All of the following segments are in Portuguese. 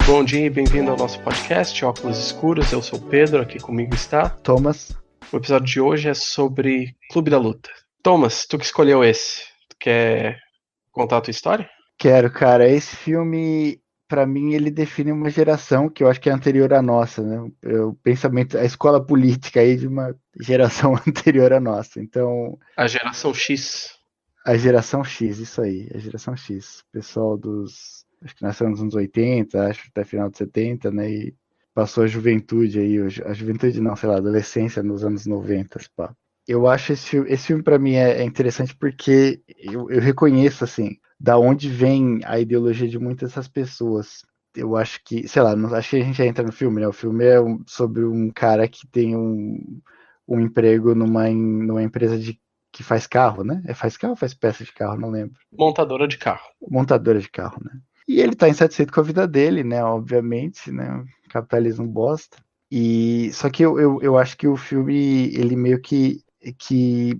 Bom dia e bem-vindo ao nosso podcast Óculos Escuros. Eu sou o Pedro, aqui comigo está Thomas. O episódio de hoje é sobre Clube da Luta. Thomas, tu que escolheu esse, tu quer contar a tua história? Quero, cara. Esse filme, pra mim, ele define uma geração que eu acho que é anterior à nossa, né? O pensamento, a escola política aí de uma geração anterior à nossa. Então, A geração X. a geração X, isso aí, a geração X. Pessoal acho que nasceu nos anos 80, acho até final de 70, né? E passou a juventude aí, a juventude não, sei lá, a adolescência nos anos 90, pá. Eu acho esse filme para mim é interessante porque eu reconheço, assim, da onde vem a ideologia de muitas dessas pessoas. Eu acho que, sei lá, acho que a gente já entra no filme, né? O filme é sobre um cara que tem um emprego numa empresa que faz carro, né? Faz carro ou faz peça de carro? Não lembro. Montadora de carro. Montadora de carro, né? E ele tá insatisfeito com a vida dele, né? Obviamente, né? Capitalismo bosta. Só que eu acho que o filme, ele meio que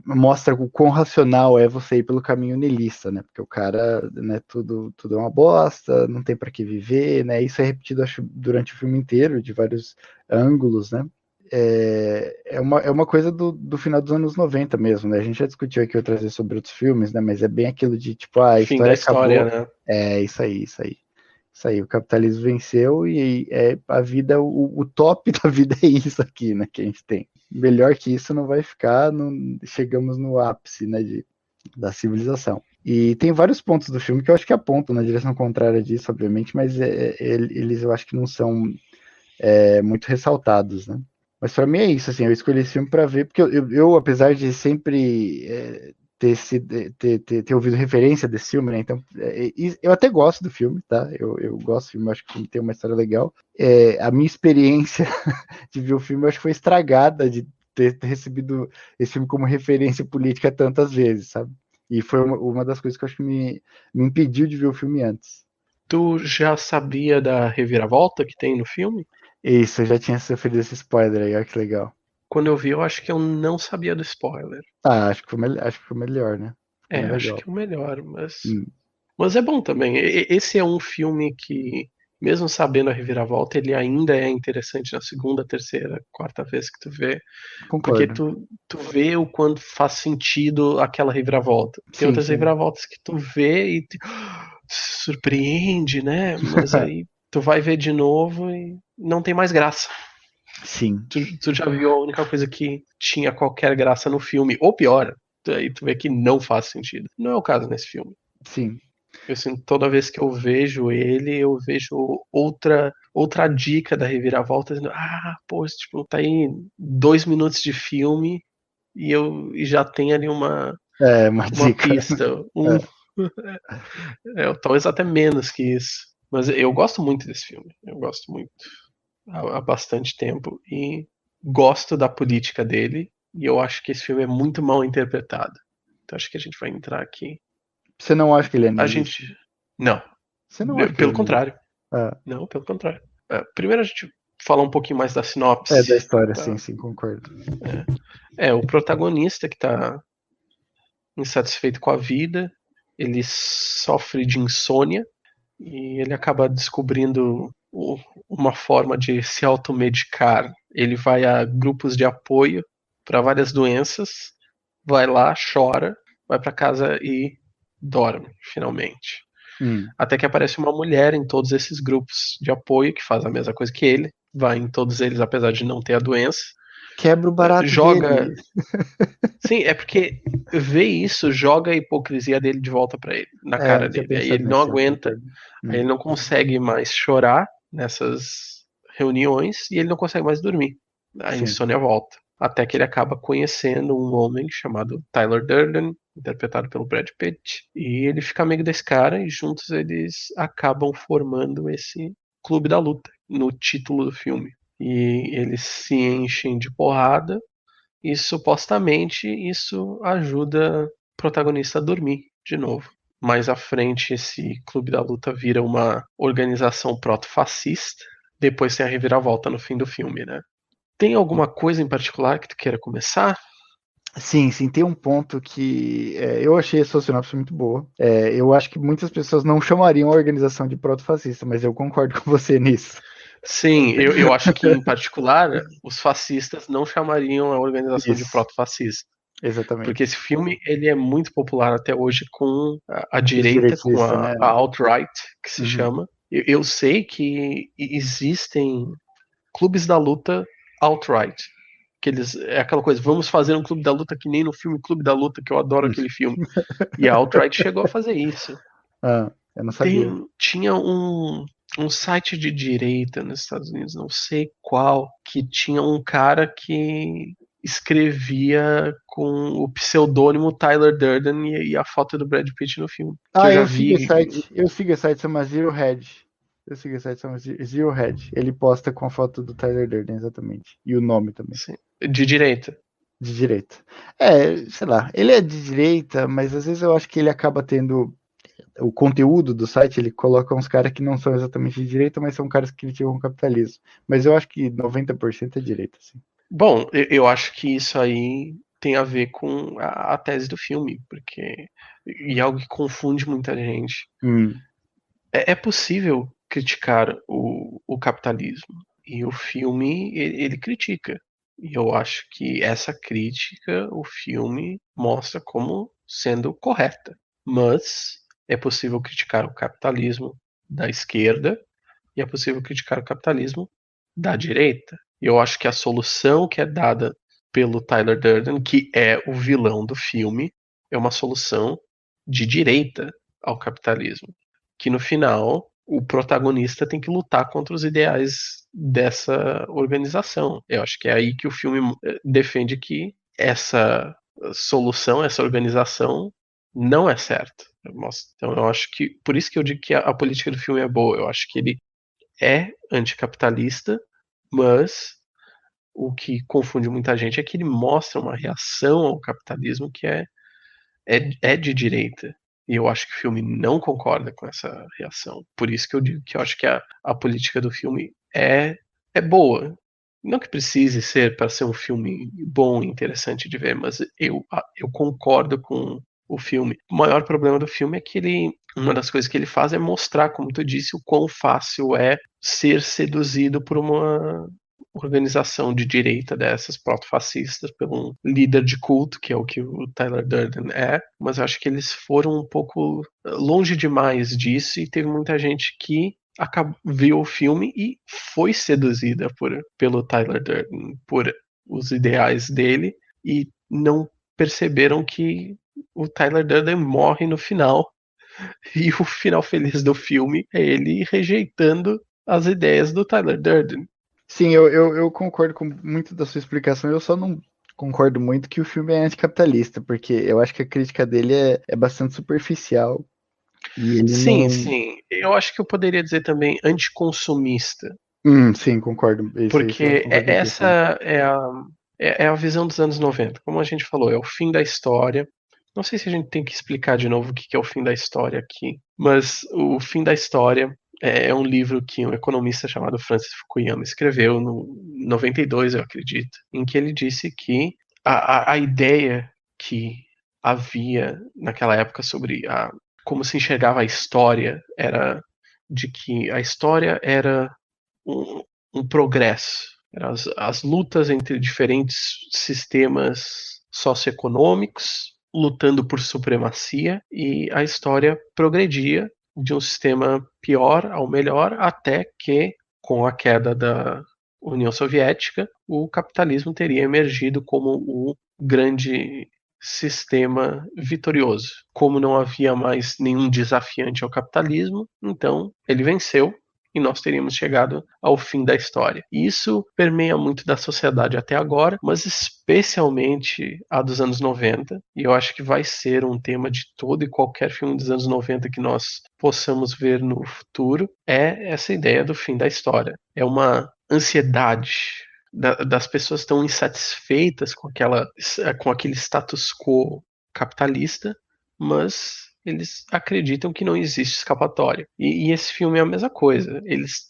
mostra o quão racional é você ir pelo caminho niilista, né? Porque o cara, né, tudo é uma bosta, não tem para que viver, né? Isso é repetido, acho, durante o filme inteiro, de vários ângulos, né? É uma coisa do final dos anos 90 mesmo, né? A gente já discutiu aqui outras vezes sobre outros filmes, né? Mas é bem aquilo de, tipo, a Fim da história história, acabou. né? É, isso aí, o capitalismo venceu e a vida, o top da vida é isso aqui, né, que a gente tem. Melhor que isso não vai ficar, chegamos no ápice, né, da civilização. E tem vários pontos do filme que eu acho que apontam na direção contrária disso, obviamente, mas eles eu acho que não são muito ressaltados, né. Mas para mim é isso, assim, eu escolhi esse filme para ver, porque eu apesar de sempre ter ouvido referência desse filme, né? Então, eu até gosto do filme, tá? Eu gosto do filme, acho que o filme tem uma história legal. A minha experiência de ver o filme, acho que foi estragada de ter recebido esse filme como referência política tantas vezes, sabe? E foi uma das coisas que eu acho que me impediu de ver o filme antes. Tu já sabia da reviravolta que tem no filme? Isso, eu já tinha sofrido esse spoiler aí, olha que legal. Quando eu vi, eu acho que eu não sabia do spoiler. Ah, acho que foi melhor, né? Foi mais Acho legal. que é o melhor, mas... Hum. Mas é bom também. Esse é um filme que, mesmo sabendo a reviravolta, ele ainda é interessante na segunda, terceira, quarta vez que tu vê. Porque Concordo. tu vê o quanto faz sentido aquela reviravolta. Tem Sim, outras sim. reviravoltas que tu vê e se surpreende, né? Mas aí tu vai ver de novo e não tem mais graça. Sim, Tu já viu a única coisa que tinha qualquer graça no filme, ou pior, aí tu vê que não faz sentido. Não é o caso nesse filme. sim. Eu sinto toda vez que eu vejo ele, eu vejo outra dica da reviravolta, dizendo, pô, tipo, tá aí 2 minutos de filme e já tem ali Uma uma dica. pista, É, talvez até menos que isso. Mas eu gosto muito desse filme, eu gosto muito há bastante tempo e gosto da política dele e eu acho que esse filme é muito mal interpretado. Então acho que a gente vai entrar aqui. você não acha que ele é A niilista? gente. Não, Você não acha que ele pelo é niilista? contrário. Não, pelo contrário. Primeiro a gente fala um pouquinho mais da Da sinopse. história, sim, Tá? sim, concordo. O protagonista que tá insatisfeito com a vida, ele sofre de insônia e ele acaba descobrindo uma forma de se automedicar. Ele vai a grupos de apoio para várias doenças, vai lá, chora, vai para casa e dorme, finalmente. Hum. Até que aparece uma mulher em todos esses grupos de apoio que faz a mesma coisa que ele, vai em todos eles apesar de não ter a doença, Quebra o barato joga. dele. Sim, é porque vê isso, joga a hipocrisia dele de volta pra ele, na cara Não tinha dele. Aí pensado ele não nesse filme, aguenta, concordo. aí ele não consegue mais chorar nessas reuniões e ele não consegue mais dormir. A Sim. insônia volta. Até que ele acaba conhecendo um homem chamado Tyler Durden, interpretado pelo Brad Pitt, e ele fica amigo desse cara e juntos eles acabam formando esse clube da luta, no título do filme. E eles se enchem de porrada e supostamente isso ajuda o protagonista a dormir de novo. mais à frente esse Clube da Luta vira uma organização proto-fascista, depois tem a reviravolta no fim do filme, né? Tem alguma coisa em particular que tu queira começar? Sim, tem um ponto que eu achei a sua sinopse muito boa. Eu acho que muitas pessoas não chamariam a organização de proto-fascista, mas eu concordo com você nisso. Sim, eu acho que em particular os fascistas não chamariam a organização de Isso, proto-fascista. Porque exatamente. esse filme ele é muito popular até hoje com a Os direita, com direitistas, né? a alt-right, que se Uhum. chama. Eu sei que existem clubes da luta alt-right. Que eles, é aquela coisa, vamos fazer um clube da luta que nem no filme Clube da Luta, que eu adoro aquele filme. E a alt-right chegou a fazer isso. Ah, eu não sabia. Tinha um site de direita nos Estados Unidos, não sei qual, que tinha um cara que escrevia com o pseudônimo Tyler Durden e a foto do Brad Pitt no filme. Que eu já Eu sigo esse vi. site. Eu sigo esse site, chama Zero Hedge. Eu sigo esse site, chama Zero Hedge. Ele posta com a foto do Tyler Durden, exatamente. E o nome também. Assim, de direita. De direita. Sei lá. Ele é de direita, mas às vezes eu acho que ele acaba tendo. O conteúdo do site, ele coloca uns caras que não são exatamente de direita, mas são caras que criticam o capitalismo. Mas eu acho que 90% é direita, sim. Bom, eu acho que isso aí tem a ver com a tese do filme, porque. E algo que confunde muita gente. É possível criticar o capitalismo. E o filme, ele critica. E eu acho que essa crítica, o filme mostra como sendo correta. Mas é possível criticar o capitalismo da esquerda e é possível criticar o capitalismo da direita. E eu acho que a solução que é dada pelo Tyler Durden, que é o vilão do filme, é uma solução de direita ao capitalismo. Que no final o protagonista tem que lutar contra os ideais dessa organização. Eu acho que é aí que o filme defende que essa solução, essa organização não é certa. Então eu acho que por isso que eu digo que a política do filme é boa. Eu acho que ele é anticapitalista, mas o que confunde muita gente é que ele mostra uma reação ao capitalismo que é de direita. E eu acho que o filme não concorda com essa reação. Por isso que eu digo que eu acho que a política do filme é boa. Não que precise ser para ser um filme bom e interessante de ver, mas eu concordo com o filme. O maior problema do filme é que uma das coisas que ele faz é mostrar, como tu disse, o quão fácil é ser seduzido por uma organização de direita dessas proto-fascistas por um líder de culto, que é o que o Tyler Durden é, mas eu acho que eles foram um pouco longe demais disso e teve muita gente que viu o filme e foi seduzida pelo Tyler Durden, por os ideais dele e não perceberam que o Tyler Durden morre no final e o final feliz do filme é ele rejeitando as ideias do Tyler Durden. Sim, eu concordo com muito da sua explicação. Eu só não concordo muito que o filme é anticapitalista, porque eu acho que a crítica dele é bastante superficial. E ele Sim, não. sim. Eu acho que eu poderia dizer também anticonsumista, Sim, concordo. Isso eu porque concordo contigo também. essa é a visão dos anos 90. Como a gente falou, é o fim da história. Não sei se a gente tem que explicar de novo o que é o fim da história aqui, mas o fim da história é um livro que um economista chamado Francis Fukuyama escreveu no 92, eu acredito, em que ele disse que a ideia que havia naquela época sobre como se enxergava a história era de que a história era um, um progresso. Eram as lutas entre diferentes sistemas socioeconômicos lutando por supremacia e a história progredia de um sistema pior ao melhor até que, com a queda da União Soviética, o capitalismo teria emergido como o grande sistema vitorioso. Como não havia mais nenhum desafiante ao capitalismo, então ele venceu e nós teríamos chegado ao fim da história. E isso permeia muito da sociedade até agora, mas especialmente a dos anos 90, e eu acho que vai ser um tema de todo e qualquer filme dos anos 90 que nós possamos ver no futuro, é essa ideia do fim da história. É uma ansiedade das pessoas tão insatisfeitas com aquele status quo capitalista, mas eles acreditam que não existe escapatória. E esse filme é a mesma coisa. Eles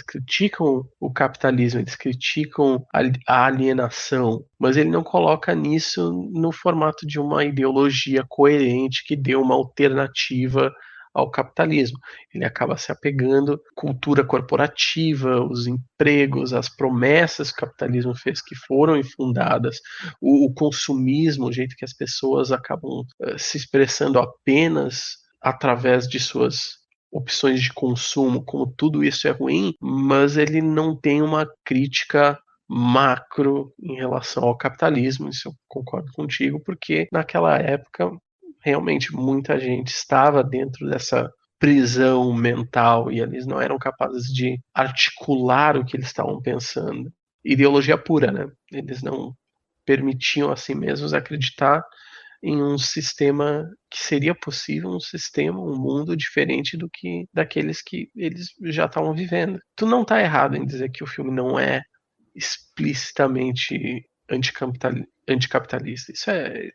criticam o capitalismo, eles criticam a alienação, mas ele não coloca nisso no formato de uma ideologia coerente que dê uma alternativa ao capitalismo. Ele acaba se apegando à cultura corporativa, os empregos, as promessas que o capitalismo fez que foram infundadas, o consumismo, o jeito que as pessoas acabam se expressando apenas através de suas opções de consumo, como tudo isso é ruim, mas ele não tem uma crítica macro em relação ao capitalismo, isso eu concordo contigo, porque naquela época realmente muita gente estava dentro dessa prisão mental e eles não eram capazes de articular o que eles estavam pensando. Ideologia pura, né? Eles não permitiam a si mesmos acreditar em um sistema que seria possível, um sistema, um mundo diferente do que daqueles que eles já estavam vivendo. Tu não está errado em dizer que o filme não é explicitamente anticapitalista. Isso é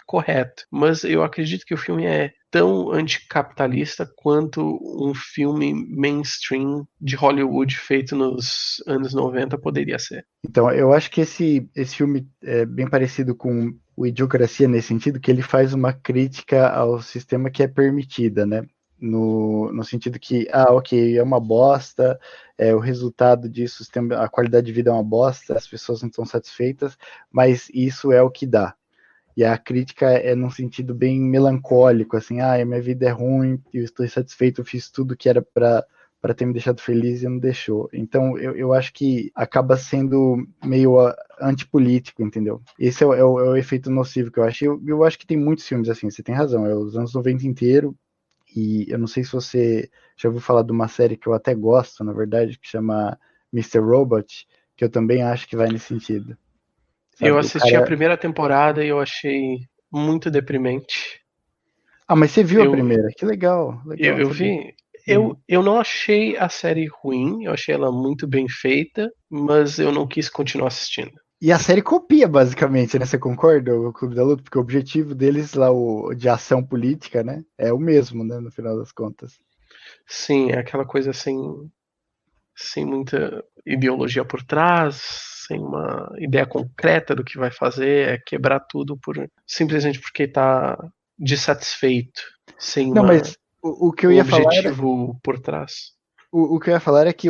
correto. Mas eu acredito que o filme é tão anticapitalista quanto um filme mainstream de Hollywood feito nos anos 90 poderia ser. Então, eu acho que esse filme é bem parecido com o Idiocracia nesse sentido, que ele faz uma crítica ao sistema que é permitida, né? No sentido que, ok, é uma bosta, o resultado disso, a qualidade de vida é uma bosta, as pessoas não estão satisfeitas, mas isso é o que dá. E a crítica é num sentido bem melancólico, assim, a minha vida é ruim, eu estou insatisfeito, eu fiz tudo que era para ter me deixado feliz e não deixou. Então, eu acho que acaba sendo meio antipolítico, entendeu? Esse é o efeito nocivo que eu acho. Eu acho que tem muitos filmes assim, você tem razão, é os anos 90 inteiro, e eu não sei se você já ouviu falar de uma série que eu até gosto, na verdade, que chama Mr. Robot, que eu também acho que vai nesse sentido. Eu Sabe? O assisti a cara... primeira temporada e eu achei muito deprimente. Ah, mas você viu a Eu, primeira? Que legal, legal eu saber. vi. Uhum. Eu não achei a série ruim, eu achei ela muito bem feita, mas eu não quis continuar assistindo. E a série copia, basicamente, né? Você concorda, o Clube da Luta? Porque o objetivo deles lá, o de ação política, né? É o mesmo, né? No final das contas. Sim, é aquela coisa sem muita ideologia por trás, sem uma ideia concreta do que vai fazer, é quebrar tudo simplesmente porque está dissatisfeito, sem Não, mas o que eu um ia falar era. objetivo por trás. O que eu ia falar é que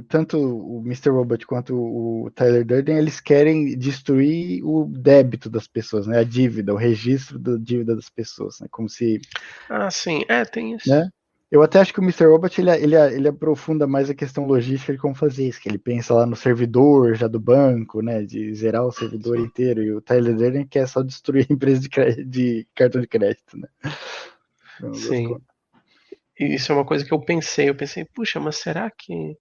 tanto o Mr. Robot quanto o Tyler Durden, eles querem destruir o débito das pessoas, né? A dívida, o registro da dívida das pessoas, né? Como se, Ah, sim, tem isso. né? Eu até acho que o Mr. Robot ele aprofunda mais a questão logística de como fazer isso, que ele pensa lá no servidor já do banco, né? De zerar o servidor Sim. inteiro, e o Tyler Durden quer só destruir a empresa de cartão de crédito, né? Sim. E isso é uma coisa que eu pensei. Eu pensei, puxa, mas será que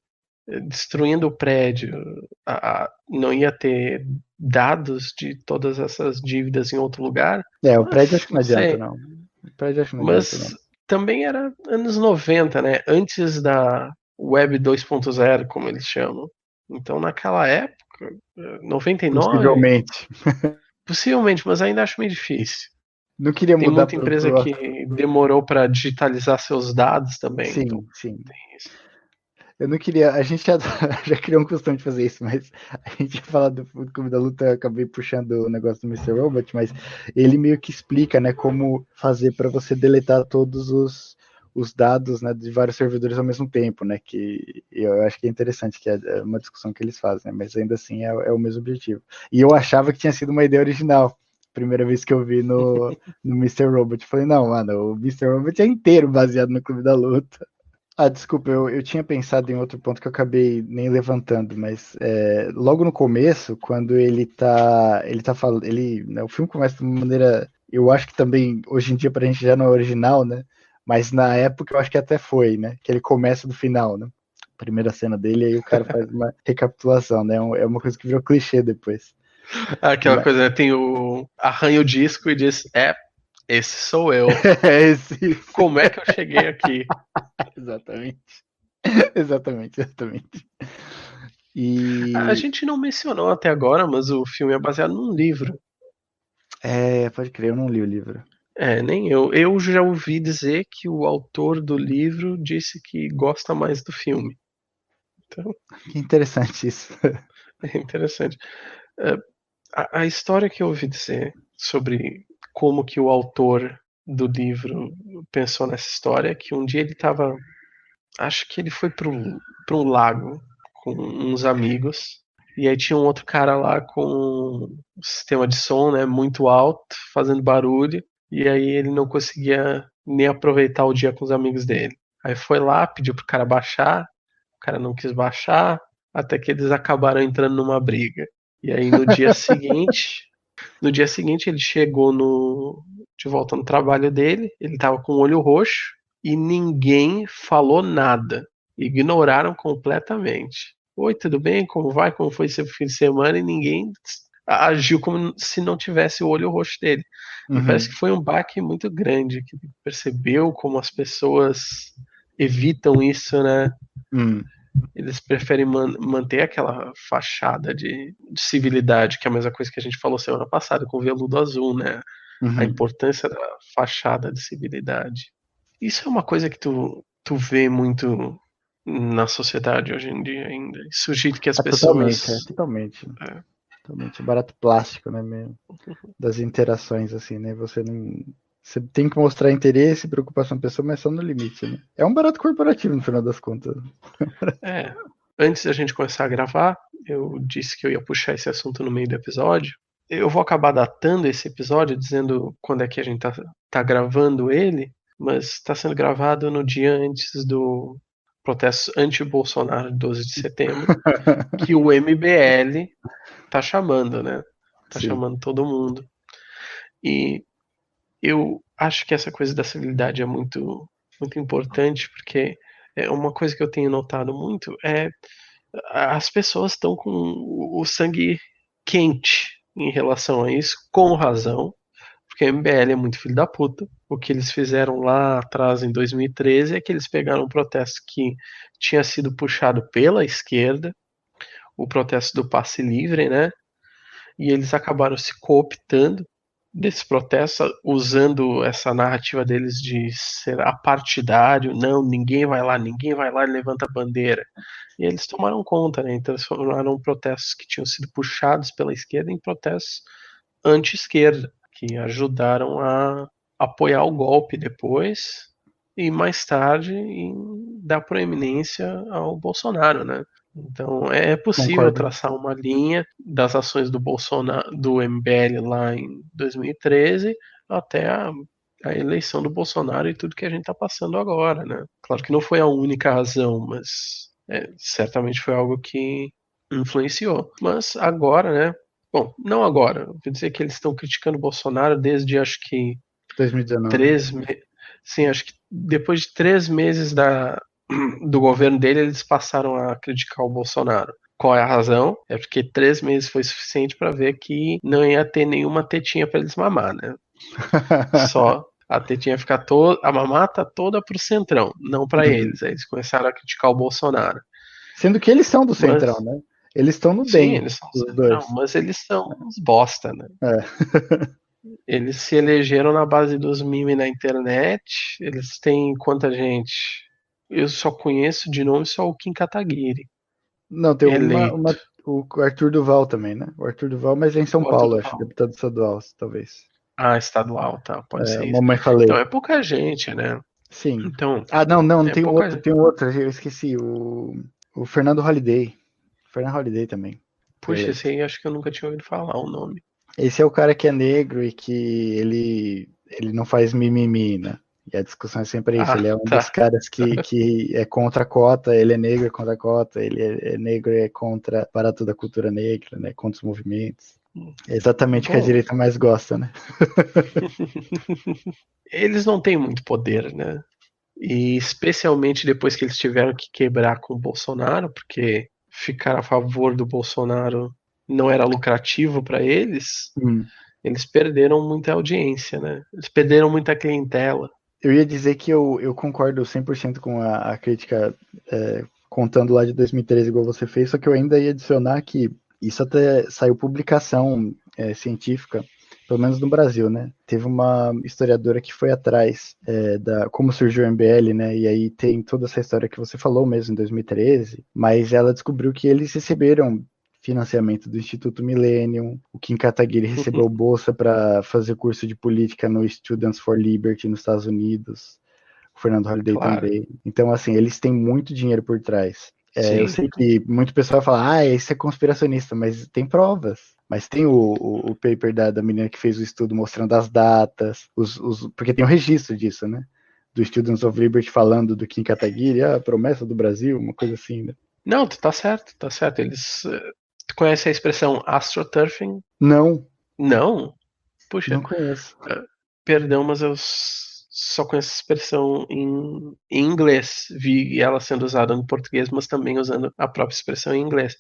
destruindo o prédio não ia ter dados de todas essas dívidas em outro lugar? O prédio Mas acho que não não adianta, sei. não. O prédio acho que não adianta, Mas não. também era anos 90, né? Antes da Web 2.0, como eles chamam. Então, naquela época, 99, Possivelmente. possivelmente, mas ainda acho meio difícil. Não queria Tem mudar muita pro, empresa pro... que demorou para digitalizar seus dados também, então Sim, sim. tem isso. Eu não queria. A gente já, já criou um costume de fazer isso, mas a gente ia falar do Clube da Luta, eu acabei puxando o negócio do Mr. Robot, mas ele meio que explica, né, como fazer para você deletar todos os dados, né, de vários servidores ao mesmo tempo, né, que eu acho que é interessante, que é uma discussão que eles fazem, né, mas ainda assim é o mesmo objetivo. E eu achava que tinha sido uma ideia original. Primeira vez que eu vi no Mr. Robot, falei, não, mano, o Mr. Robot é inteiro baseado no Clube da Luta. Ah, desculpa, eu tinha pensado em outro ponto que eu acabei nem levantando, mas logo no começo, quando ele tá falando, né, o filme começa de uma maneira, eu acho que também hoje em dia pra gente já não é original, né? Mas na época eu acho que até foi, né? Que ele começa do final, né? Primeira cena dele, aí o cara faz uma recapitulação, né? É uma coisa que virou clichê depois. Aquela Mas, coisa, né? Tem arranha o disco e diz, esse sou eu. esse, Como é que eu cheguei aqui? exatamente. Exatamente. A E gente não mencionou até agora, mas o filme é baseado num livro. pode crer, eu não li o livro. Nem eu. Eu já ouvi dizer que o autor do livro disse que gosta mais do filme. Então, Que interessante isso. é interessante. É, a história que eu ouvi dizer sobre como que o autor do livro pensou nessa história é que um dia ele estava, acho que ele foi para um lago com uns amigos, e aí tinha um outro cara lá com um sistema de som, né, muito alto, fazendo barulho, e aí ele não conseguia nem aproveitar o dia com os amigos dele. Aí foi lá, pediu pro cara baixar, o cara não quis baixar, até que eles acabaram entrando numa briga. E aí no dia seguinte ele chegou de volta no trabalho dele, ele tava com o olho roxo e ninguém falou nada. Ignoraram completamente. Oi, tudo bem? Como vai? Como foi seu fim de semana? E ninguém agiu como se não tivesse o olho roxo dele. Me parece Uhum. que foi um baque muito grande, que ele percebeu como as pessoas evitam isso, né? Hum. Eles preferem manter aquela fachada de civilidade, que é a mesma coisa que a gente falou semana passada com o veludo azul, né? A Uhum. importância da fachada de civilidade. Isso é uma coisa que tu vê muito na sociedade hoje em dia ainda. Isso é o jeito que as Totalmente, pessoas. totalmente. É, Totalmente. Barato plástico, né, mesmo? Das interações, assim, né? Você não. Você tem que mostrar interesse e preocupação na pessoa, mas só no limite, né? É um barato corporativo, no final das contas. é. Antes da gente começar a gravar, eu disse que eu ia puxar esse assunto no meio do episódio. Eu vou acabar datando esse episódio, dizendo quando é que a gente tá gravando ele, mas está sendo gravado no dia antes do protesto anti-Bolsonaro, 12 de setembro, que o MBL tá chamando, né? Tá Sim. chamando todo mundo. E eu acho que essa coisa da civilidade é muito, muito importante, porque é uma coisa que eu tenho notado muito as pessoas estão com o sangue quente em relação a isso, com razão, porque a MBL é muito filho da puta. O que eles fizeram lá atrás, em 2013, é que eles pegaram um protesto que tinha sido puxado pela esquerda, o protesto do passe livre, né? E eles acabaram se cooptando desse protesto, usando essa narrativa deles de ser apartidário, não, ninguém vai lá e levanta a bandeira. E eles tomaram conta, né? Então transformaram protestos que tinham sido puxados pela esquerda em protestos anti-esquerda, que ajudaram a apoiar o golpe depois e mais tarde em dar proeminência ao Bolsonaro, né? Então é possível Concordo. traçar uma linha das ações do Bolsonaro, do MBL lá em 2013 até a eleição do Bolsonaro e tudo que a gente está passando agora, né? Claro que não foi a única razão, mas certamente foi algo que influenciou. Mas agora, né? Bom, não agora. Vou dizer que eles estão criticando o Bolsonaro desde acho que 2019. três, sim, acho que depois de 3 meses do governo dele, eles passaram a criticar o Bolsonaro. Qual é a razão? É porque 3 meses foi suficiente para ver que não ia ter nenhuma tetinha para eles mamar, né? Só a tetinha ficar toda, a mamata toda pro Centrão, não para Uhum. eles. Aí eles começaram a criticar o Bolsonaro. Sendo que eles são do Mas, Centrão, né? Eles estão no sim, DEM, eles são os Centrão, dois. mas eles são uns bosta, né? É. Eles se elegeram na base dos memes na internet. Eles têm quanta gente? Eu só conheço de nome só o Kim Kataguiri, Não, tem eleito. o Arthur Duval também, né? O Arthur Duval, mas é em São O Arthur Paulo, acho, Duval. deputado estadual, talvez. Ah, estadual, tá, pode É, ser isso. mamãe Então, falei. é pouca gente, né? Sim. Então, Ah, não, não, é tem um pouca outro, gente. tem um outro, eu esqueci, o Fernando Holliday. Fernando Holliday também foi Puxa, esse eleito. aí acho que eu nunca tinha ouvido falar o nome. Esse é o cara que é negro e que ele não faz mimimi, né? E a discussão é sempre isso. Ah, Ele é um dos tá. caras que é contra a cota, ele é negro, é contra a cota, ele é negro e é contra para toda a cultura negra, né? Contra os movimentos. É exatamente o que a Bom, direita mais gosta, né? eles não têm muito poder, né? E especialmente depois que eles tiveram que quebrar com o Bolsonaro, porque ficar a favor do Bolsonaro não era lucrativo para eles, Hum. eles perderam muita audiência, né? Eles perderam muita clientela. Eu ia dizer que eu concordo 100% com a crítica contando lá de 2013, igual você fez, só que eu ainda ia adicionar que isso até saiu publicação científica pelo menos no Brasil, né? Teve uma historiadora que foi atrás da como surgiu o MBL, né? E aí tem toda essa história que você falou mesmo em 2013, mas ela descobriu que eles receberam financiamento do Instituto Millennium, o Kim Kataguiri recebeu bolsa para fazer curso de política no Students for Liberty nos Estados Unidos, o Fernando Holliday Claro. também. Então, assim, eles têm muito dinheiro por trás. Eu Sim. sei que muito pessoal fala, isso é conspiracionista, mas tem provas. Mas tem o paper da menina que fez o estudo mostrando as datas, porque tem um registro disso, né? Do Students of Liberty falando do Kim Kataguiri, a promessa do Brasil, uma coisa assim, né? Não, tu tá certo, tá certo. Eles. Tu conhece a expressão astroturfing? Não, Não? Puxa, não conheço. perdão, mas eu só conheço essa expressão em inglês. Vi ela sendo usada no português, mas também usando a própria expressão em inglês.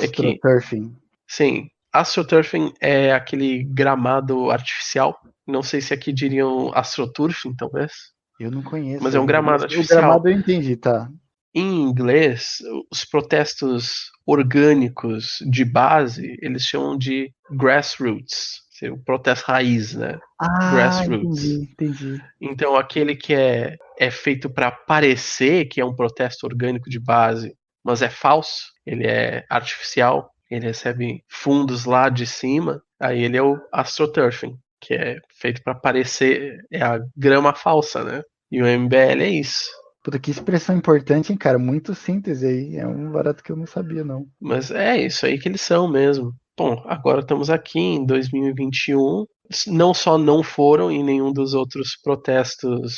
É que, Astroturfing. sim, astroturfing é aquele gramado artificial. Não sei se aqui diriam astroturfing, talvez. Eu não Mas conheço é um ainda. gramado Mas o artificial. gramado eu entendi, tá? Em inglês, os protestos orgânicos de base, eles chamam de grassroots, o protesto raiz, né? Ah, Grassroots. entendi. Então, aquele que é feito para parecer que é um protesto orgânico de base, mas é falso, ele é artificial, ele recebe fundos lá de cima, aí ele é o astroturfing, que é feito para parecer, é a grama falsa, né? E o MBL é isso. Puta, que expressão importante, hein, cara? Muito síntese aí. É um barato que eu não sabia, não. Mas é isso aí que eles são mesmo. Bom, agora estamos aqui em 2021. Não só não foram em nenhum dos outros protestos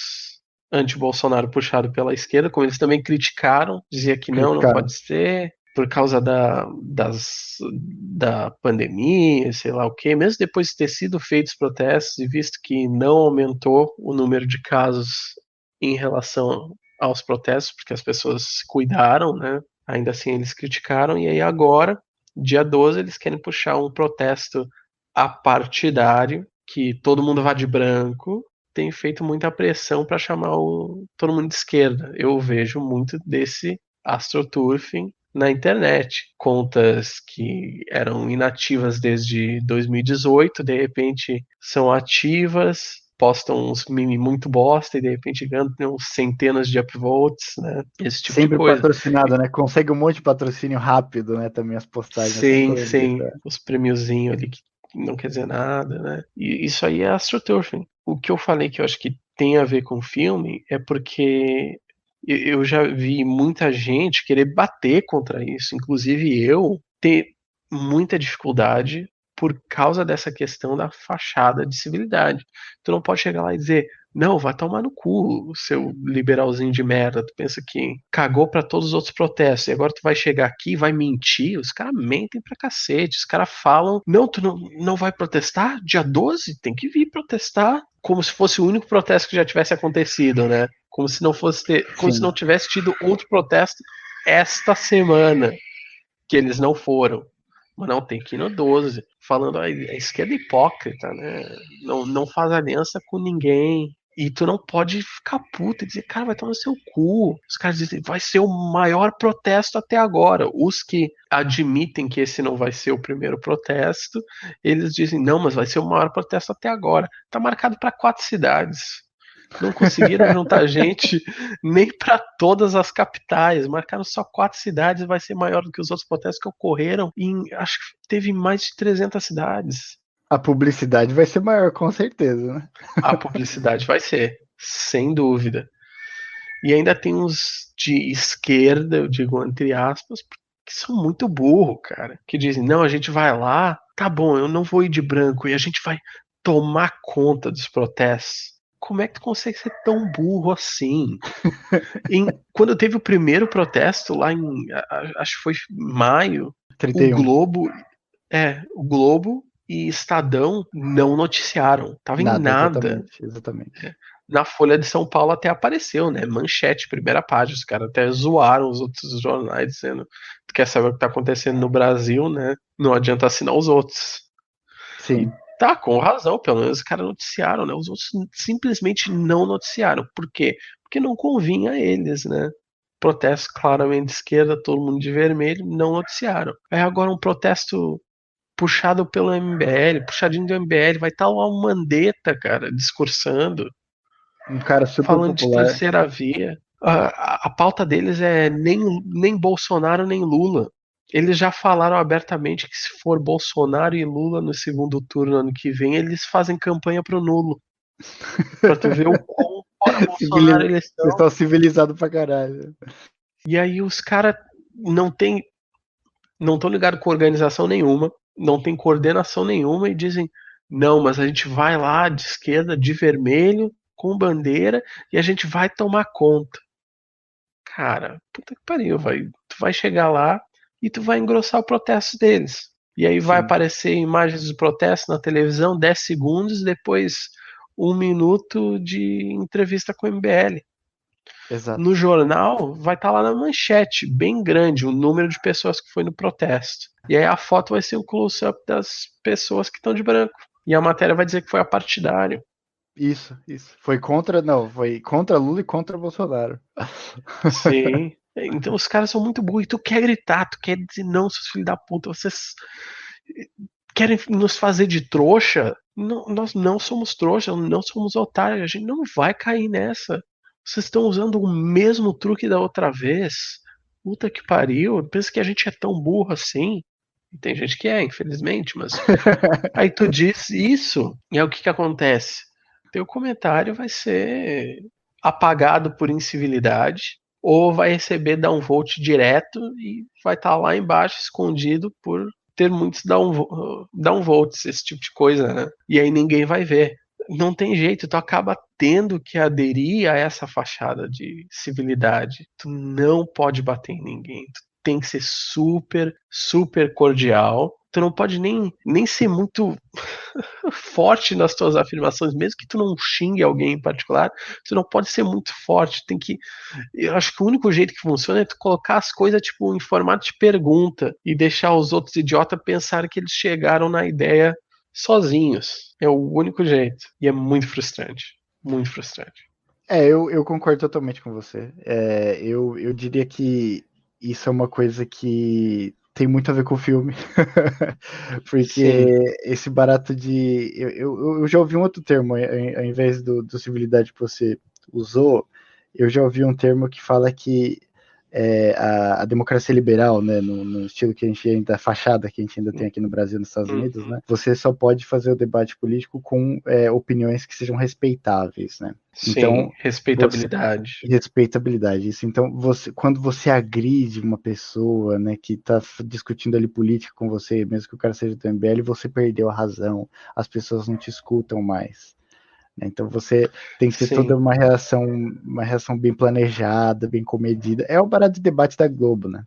anti-Bolsonaro puxado pela esquerda, como eles também criticaram, dizia que não Criticar. pode ser, por causa da pandemia, sei lá o quê. Mesmo depois de ter sido feitos protestos e visto que não aumentou o número de casos em relação aos protestos, porque as pessoas se cuidaram, né? Ainda assim, eles criticaram, e aí agora, dia 12, eles querem puxar um protesto apartidário, que todo mundo vá de branco, tem feito muita pressão para chamar todo mundo de esquerda. Eu vejo muito desse astroturfing na internet. Contas que eram inativas desde 2018, de repente são ativas, postam uns meme muito bosta e de repente ganham centenas de upvotes, né? Esse tipo de Sempre coisa. patrocinado, né? Consegue um monte de patrocínio rápido, né? Também as postagens. Eu sempre Sim, lembro disso. sim, os prêmiozinhos ali que não quer dizer nada, né? E isso aí é astroturfing. O que eu falei que eu acho que tem a ver com o filme é porque eu já vi muita gente querer bater contra isso, inclusive eu ter muita dificuldade por causa dessa questão da fachada de civilidade. Tu não pode chegar lá e dizer, não, vai tomar no cu, seu liberalzinho de merda. Tu pensa que cagou pra todos os outros protestos e agora tu vai chegar aqui e vai mentir? Os caras mentem pra cacete. Os caras falam, não, tu não vai protestar? Dia 12 tem que vir protestar. Como se fosse o único protesto que já tivesse acontecido, né? Como se não fosse como se Sim. não tivesse tido outro protesto esta semana, que eles não foram. Mas não, tem que ir no 12, falando a esquerda é hipócrita, né? Não faz aliança com ninguém. E tu não pode ficar puto e dizer, cara, vai tomar no seu cu. Os caras dizem, vai ser o maior protesto até agora. Os que admitem que esse não vai ser o primeiro protesto, eles dizem, não, mas vai ser o maior protesto até agora. Tá marcado para 4 cidades. Não conseguiram juntar gente nem para todas as capitais. Marcaram só 4 cidades, vai ser maior do que os outros protestos que ocorreram em, acho que teve mais de 300 cidades. A publicidade vai ser maior, com certeza, né? A publicidade vai ser, sem dúvida. E ainda tem uns de esquerda, eu digo entre aspas, que são muito burro, cara. Que dizem, não, a gente vai lá, tá bom, eu não vou ir de branco e a gente vai tomar conta dos protestos. Como é que tu consegue ser tão burro assim? Quando teve o primeiro protesto lá em, acho que foi maio, o 31. Globo, o Globo e Estadão não noticiaram, tava em Nada, nada. exatamente, exatamente. Na Folha de São Paulo até apareceu, né? Manchete, primeira página. Os caras até zoaram os outros jornais, dizendo: tu quer saber o que tá acontecendo no Brasil, né? Não adianta assinar os outros. E Sim. tá, com razão, pelo menos os caras noticiaram, né? Os outros simplesmente não noticiaram. Por quê? Porque não convinha a eles, né? Protesto claramente de esquerda, todo mundo de vermelho, não noticiaram. Aí agora um protesto puxado pelo MBL, puxadinho do MBL, vai estar lá o Mandetta, cara, discursando, Um cara super falando de popular. terceira via. A pauta deles é nem Bolsonaro nem Lula. Eles já falaram abertamente que se for Bolsonaro e Lula no segundo turno ano que vem, eles fazem campanha pro nulo. Pra tu ver o quão fora Bolsonaro eles Vocês estão. estão civilizados pra caralho. E aí os caras não estão ligados com organização nenhuma, não tem coordenação nenhuma e dizem: não, mas a gente vai lá de esquerda, de vermelho, com bandeira, e a gente vai tomar conta. Cara, puta que pariu, tu vai chegar lá e tu vai engrossar o protesto deles. E aí vai Sim, aparecer imagens do protesto na televisão, 10 segundos, depois 1 minuto de entrevista com o MBL. exato. No jornal vai estar lá na manchete, bem grande, o número de pessoas que foi no protesto. E aí a foto vai ser um close-up das pessoas que estão de branco. E a matéria vai dizer que foi apartidário. Isso. Foi contra, não, foi contra Lula e contra Bolsonaro. Sim. Então os caras são muito burros. E tu quer gritar, tu quer dizer não, seus filhos da puta, vocês querem nos fazer de trouxa? Não, nós não somos trouxa, não somos otários, a gente não vai cair nessa. Vocês estão usando o mesmo truque da outra vez. Puta que pariu, pensa que a gente é tão burro assim. E tem gente que é, infelizmente, mas aí tu diz isso, e aí o que que acontece? Teu comentário vai ser apagado por incivilidade, ou vai receber downvote direto e vai estar lá embaixo escondido por ter muitos downvotes, esse tipo de coisa, né? E aí ninguém vai ver. Não tem jeito, tu acaba tendo que aderir a essa fachada de civilidade. Tu não pode bater em ninguém. Tu tem que ser super, super cordial. Tu não pode nem ser muito forte nas tuas afirmações, mesmo que tu não xingue alguém em particular, tu não pode ser muito forte. Tem que. Eu acho que o único jeito que funciona é tu colocar as coisas tipo em formato de pergunta e deixar os outros idiotas pensarem que eles chegaram na ideia sozinhos. É o único jeito. E é muito frustrante. Muito frustrante. Eu concordo totalmente com você. Eu diria que isso é uma coisa que tem muito a ver com o filme. Porque Sim. esse barato de. Eu já ouvi um outro termo, ao invés do civilidade que você usou, eu já ouvi um termo que fala que a democracia liberal, né, no estilo que a gente ainda, fachada que a gente ainda tem aqui no Brasil e nos Estados Unidos, né, você só pode fazer o debate político com opiniões que sejam respeitáveis, né. Sim, Então, você respeitabilidade. respeitabilidade, isso. Então, quando você agride uma pessoa, né, que está discutindo ali política com você, mesmo que o cara seja do MBL, você perdeu a razão. As pessoas não te escutam mais. Né? Então, você tem que ter toda Sim. uma reação bem planejada, bem comedida. É o barato de debate da Globo, né?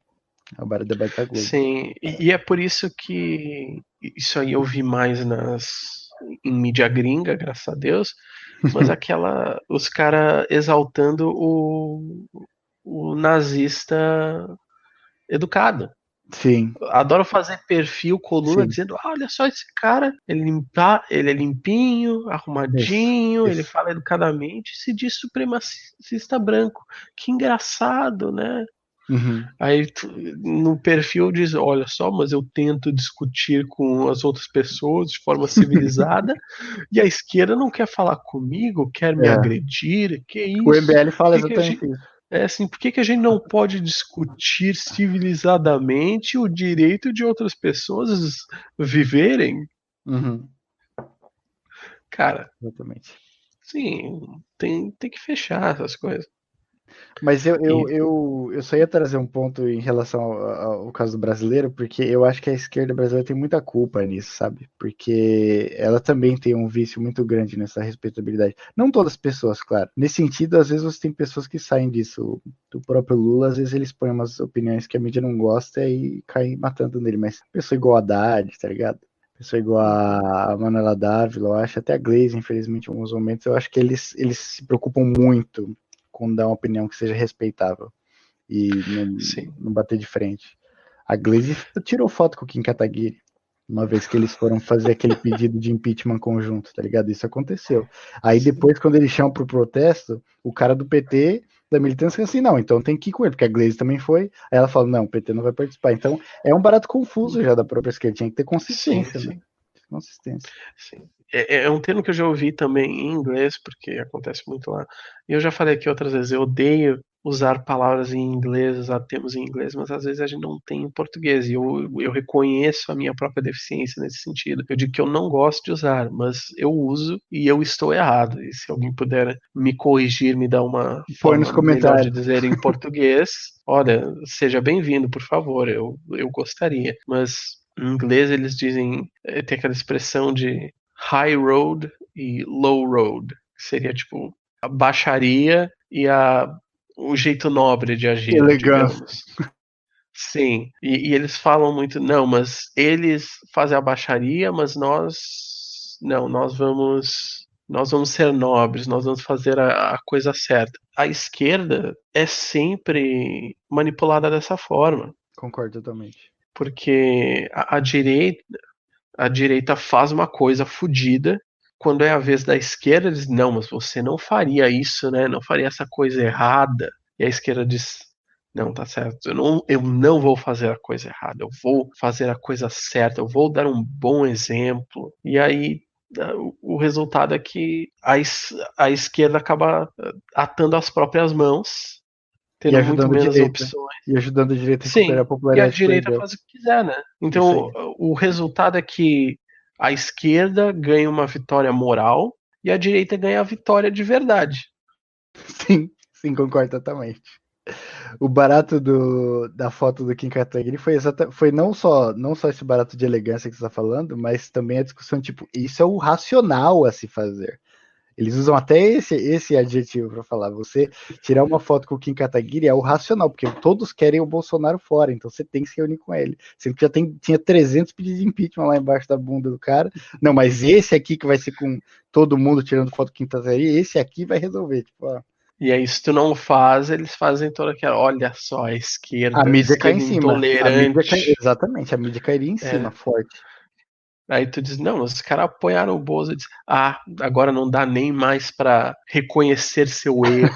É o barato de debate da Globo. Sim, e é por isso que isso aí eu vi mais em mídia gringa, graças a Deus, mas os caras exaltando o nazista educado. Sim, Adoro fazer perfil, coluna, sim. dizendo: olha só esse cara, ele é limpinho, Isso, arrumadinho, ele isso. fala educadamente, se diz supremacista branco. Que engraçado, né? Uhum. Aí no perfil diz: olha só, mas eu tento discutir com as outras pessoas de forma civilizada e a esquerda não quer falar comigo, quer me É. agredir. Que O isso? MBL Por fala que que a exatamente gente, isso. por que que a gente não pode discutir civilizadamente o direito de outras pessoas viverem? Uhum. Cara, Exatamente. sim, tem que fechar essas coisas. Mas E eu só ia trazer um ponto em relação ao caso do brasileiro, porque eu acho que a esquerda brasileira tem muita culpa nisso, sabe? Porque ela também tem um vício muito grande nessa respeitabilidade. Não todas as pessoas, claro. Nesse sentido, às vezes você tem pessoas que saem disso. Do próprio Lula, às vezes eles põem umas opiniões que a mídia não gosta e caem matando nele. Mas pessoa igual a Haddad, tá ligado? Pessoa igual a Manuela Dávila, eu acho, até a Glaze, infelizmente, em alguns momentos, eu acho que eles se preocupam muito com dar uma opinião que seja respeitável e sim, não bater de frente. A Glaze tirou foto com o Kim Kataguiri, uma vez que eles foram fazer aquele pedido de impeachment conjunto, tá ligado? Isso aconteceu. Aí sim, depois, quando eles chamam pro protesto, o cara do PT da militância assim, não, então tem que ir com ele, porque a Glaze também foi. Aí ela fala, não, o PT não vai participar. Então é um barato confuso já da própria esquerda, tinha que ter Sim, consistência, né? sim. Consistência. Sim. É um termo que eu já ouvi também em inglês, porque acontece muito lá. E eu já falei aqui outras vezes, eu odeio usar palavras em inglês, usar termos em inglês, mas às vezes a gente não tem em português. E eu reconheço a minha própria deficiência nesse sentido. Eu digo que eu não gosto de usar, mas eu uso e eu estou errado. E se alguém puder me corrigir, me dar uma Põe nos forma melhor de comentários. dizer em português, olha, seja bem-vindo, por favor. Eu gostaria. Mas em inglês eles dizem, tem aquela expressão de high road e low road, que seria tipo a baixaria e o jeito nobre de agir, Elegância. digamos. Sim, e eles falam muito, não, mas eles fazem a baixaria, mas nós não, nós vamos ser nobres, nós vamos fazer a coisa certa. A esquerda é sempre manipulada dessa forma, Concordo totalmente. porque a direita faz uma coisa fodida. Quando é a vez da esquerda, eles não, mas você não faria isso, né? Não faria essa coisa errada. E a esquerda diz, não, tá certo, eu não vou fazer a coisa errada, eu vou fazer a coisa certa, eu vou dar um bom exemplo. E aí o resultado é que a esquerda acaba atando as próprias mãos, E tendo muito ajudando a menos direita. opções. E ajudando a direita a recuperar a Sim, e a popularidade que direita perdeu. faz o que quiser, né? Isso Então, aí. o resultado é que a esquerda ganha uma vitória moral e a direita ganha a vitória de verdade. Sim, sim, concordo totalmente. O barato da foto do Kim Kataguiri foi não só esse barato de elegância que você está falando, mas também a discussão, tipo, isso é o racional a se fazer. Eles usam até esse adjetivo para falar. Você tirar uma foto com o Kim Kataguiri é o racional, porque todos querem o Bolsonaro fora, então você tem que se reunir com ele. Sendo que tinha 300 pedidos de impeachment lá embaixo da bunda do cara. Não, mas esse aqui que vai ser com todo mundo tirando foto com o Kim Kataguiri, esse aqui vai resolver. Tipo, ó, E aí, se tu não faz, eles fazem toda aquela. Olha só, a a mídia cai em esquerda cima. intolerante. Exatamente, a mídia cairia em cima, É. forte. Aí tu diz, não, os caras apoiaram o Bozo e diz, agora não dá nem mais pra reconhecer seu erro.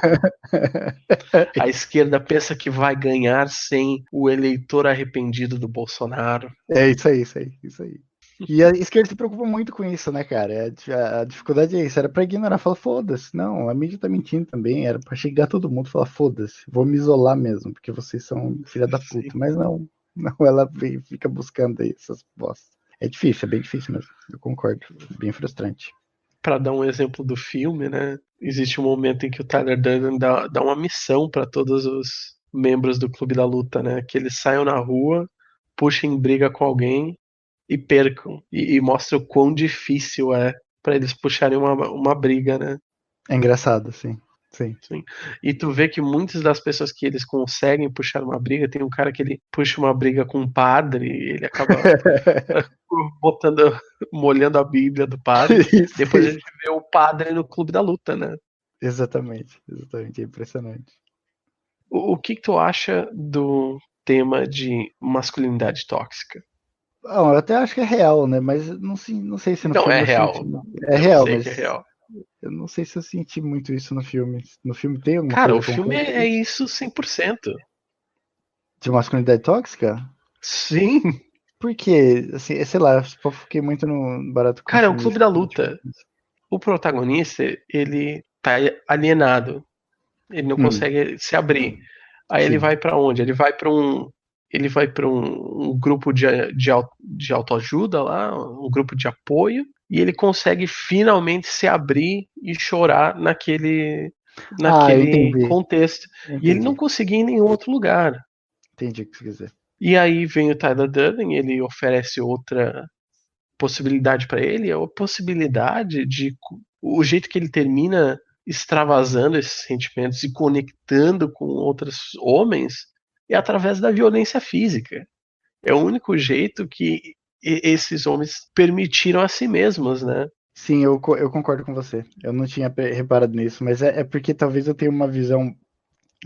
A esquerda pensa que vai ganhar sem o eleitor arrependido do Bolsonaro. É isso aí, isso aí, isso aí. E a esquerda se preocupa muito com isso, né, cara? A dificuldade é isso. Era pra ignorar, falar, foda-se. Não, a mídia tá mentindo também. Era pra chegar todo mundo e falar, foda-se, vou me isolar mesmo, porque vocês são filha da Sim. puta. Mas não, não, ela fica buscando aí essas bostas. É difícil, é bem difícil mesmo. Eu concordo. Bem frustrante. Para dar um exemplo do filme, né? Existe um momento em que o Tyler Durden dá uma missão para todos os membros do Clube da Luta, né? Que eles saiam na rua, puxem briga com alguém e percam. E mostra o quão difícil é para eles puxarem uma briga, né? É engraçado, sim. Sim. Sim. E tu vê que muitas das pessoas que eles conseguem puxar uma briga, tem um cara que ele puxa uma briga com um padre, e ele acaba botando, molhando a Bíblia do padre. Isso, Depois a isso. gente vê o padre no Clube da Luta, né? Exatamente, exatamente. É impressionante. O que que tu acha do tema de masculinidade tóxica? Bom, eu até acho que é real, né? Mas não sei se no Não, é filme eu senti. real. É Eu real, sei que é mas real. eu não sei se eu senti muito isso no filme. No filme tem alguma Cara, coisa o filme concreta é disso? isso 100%. De masculinidade tóxica? Sim. Porque, assim, sei lá, eu fiquei muito no barato Cara, é o Clube consumista. da Luta. O protagonista, ele tá alienado. Ele não Hum, consegue se abrir. Aí ele sim. vai pra onde? Ele vai para um grupo de autoajuda lá, um grupo de apoio, e ele consegue finalmente se abrir e chorar naquele Ah, eu naquele entendi. contexto. Eu E ele não entendi. conseguia em nenhum outro lugar. Entendi o que você quer dizer. E aí vem o Tyler Durden, ele oferece outra possibilidade para ele, é a possibilidade de o jeito que ele termina extravasando esses sentimentos e conectando com outros homens é através da violência física. É o único jeito que esses homens permitiram a si mesmos, né? Sim, eu concordo com você. Eu não tinha reparado nisso, mas é porque talvez eu tenha uma visão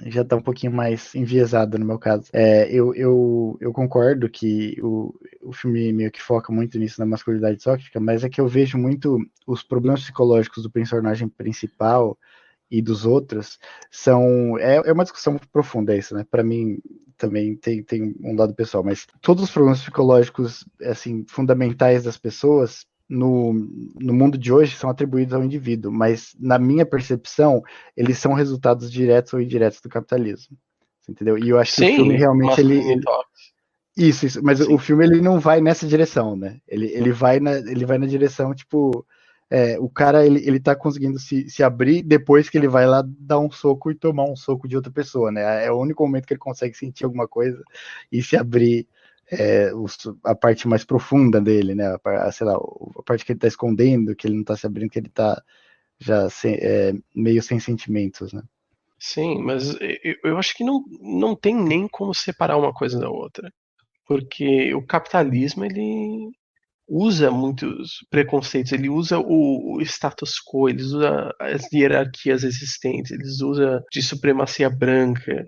já tá um pouquinho mais enviesado no meu caso. Eu concordo que o filme meio que foca muito nisso na masculinidade tóxica, mas é que eu vejo muito os problemas psicológicos do personagem principal e dos outros é uma discussão muito profunda isso, né? Para mim também tem um lado pessoal, mas todos os problemas psicológicos assim fundamentais das pessoas no mundo de hoje são atribuídos ao indivíduo, mas na minha percepção eles são resultados diretos ou indiretos do capitalismo, entendeu? E eu acho que o filme Sim, realmente Masculine Talks. isso, mas Sim. o filme ele não vai nessa direção, né? Ele vai na direção, tipo, o cara ele tá conseguindo se abrir depois que ele vai lá dar um soco e tomar um soco de outra pessoa, né? É o único momento que ele consegue sentir alguma coisa e se abrir a parte mais profunda dele, né? Sei lá, a parte que ele tá escondendo, que ele não tá se abrindo, que ele tá já meio sem sentimentos, né? Sim, mas eu acho que não tem nem como separar uma coisa da outra. Porque o capitalismo, ele usa muitos preconceitos, ele usa o status quo, ele usa as hierarquias existentes, ele usa de supremacia branca,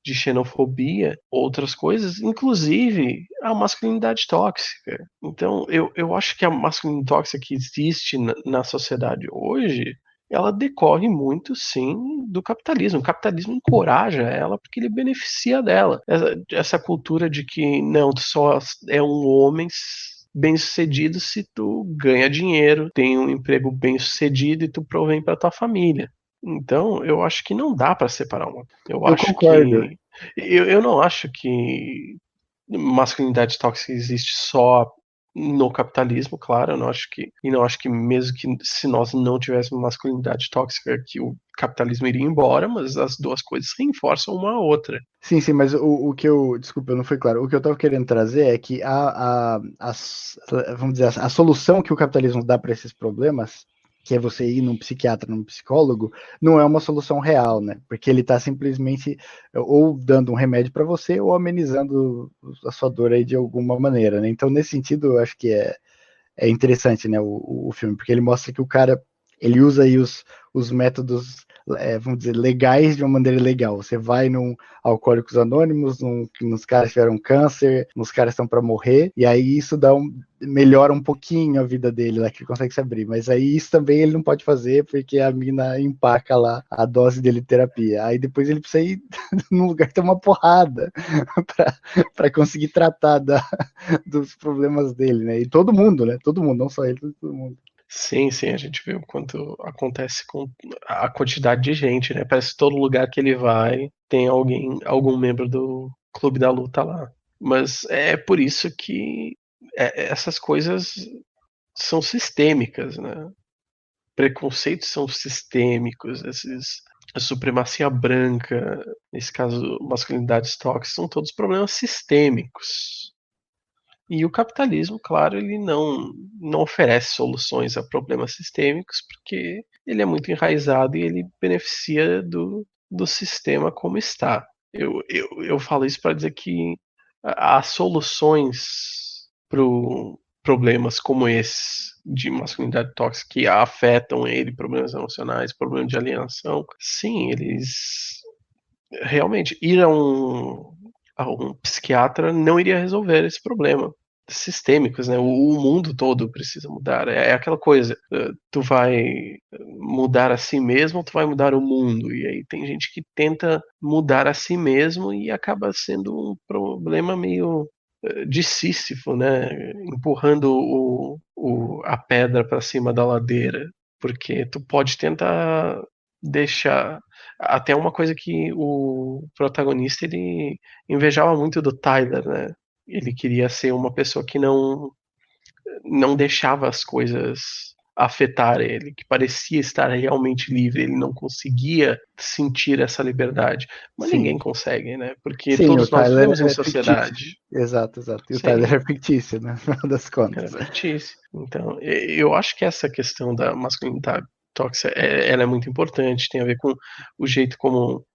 de xenofobia, outras coisas, inclusive a masculinidade tóxica. Então, eu acho que a masculinidade tóxica que existe na sociedade hoje, ela decorre muito, sim, do capitalismo. O capitalismo encoraja ela porque ele beneficia dela. Essa cultura de que, não, tu só é um homem bem-sucedido se tu ganha dinheiro, tem um emprego bem-sucedido e tu provém para tua família. Então, eu acho que não dá para separar uma. Eu Eu acho concordo. que. Eu não acho que masculinidade tóxica existe só no capitalismo, claro. Eu não acho que. E não acho que mesmo que se nós não tivéssemos masculinidade tóxica, que o capitalismo iria embora, mas as duas coisas reforçam uma a outra. Sim, sim, mas o que eu. Desculpa, não foi claro. O que eu estava querendo trazer é que vamos dizer, a solução que o capitalismo dá para esses problemas, que é você ir num psiquiatra, num psicólogo, não é uma solução real, né? Porque ele está simplesmente ou dando um remédio para você ou amenizando a sua dor aí de alguma maneira, né? Então, nesse sentido, eu acho que é interessante, né, o filme, porque ele mostra que o cara ele usa aí os métodos, vamos dizer, legais de uma maneira legal. Você vai num Alcoólicos Anônimos, nos caras que tiveram câncer, nos caras que estão para morrer, e aí isso melhora um pouquinho a vida dele, lá que ele consegue se abrir. Mas aí isso também ele não pode fazer porque a mina empaca lá a dose dele de terapia. Aí depois ele precisa ir num lugar que tem uma porrada para conseguir tratar dos problemas dele, né? E todo mundo, né? Todo mundo, não só ele, todo mundo. Sim, sim, a gente vê o quanto acontece com a quantidade de gente, né? Parece que todo lugar que ele vai tem algum membro do Clube da Luta lá. Mas é por isso que essas coisas são sistêmicas, né? Preconceitos são sistêmicos, a supremacia branca, nesse caso, masculinidades tóxicas, são todos problemas sistêmicos. E o capitalismo, claro, ele não oferece soluções a problemas sistêmicos, porque ele é muito enraizado e ele beneficia do sistema como está. Eu falo isso para dizer que há soluções para problemas como esse de masculinidade tóxica que afetam ele, problemas emocionais, problemas de alienação. Sim, eles realmente ir a um psiquiatra não iria resolver esse problema sistêmicos, né? O mundo todo precisa mudar. É aquela coisa, tu vai mudar a si mesmo ou tu vai mudar o mundo? E aí tem gente que tenta mudar a si mesmo e acaba sendo um problema meio de Sísifo, né? Empurrando a pedra para cima da ladeira. Porque tu pode tentar deixar até uma coisa que o protagonista ele invejava muito do Tyler, né? Ele queria ser uma pessoa que não deixava as coisas afetar ele, que parecia estar realmente livre, ele não conseguia sentir essa liberdade. Mas ninguém Sim. consegue, né? Porque Sim, o todos nós Tyler vivemos em é fictício. sociedade. Exato, exato. E o Tyler Sim, é fictício, né? No final das era contas. fictício. Então, eu acho que essa questão da masculinidade tóxica, ela é muito importante, tem a ver com o jeito como.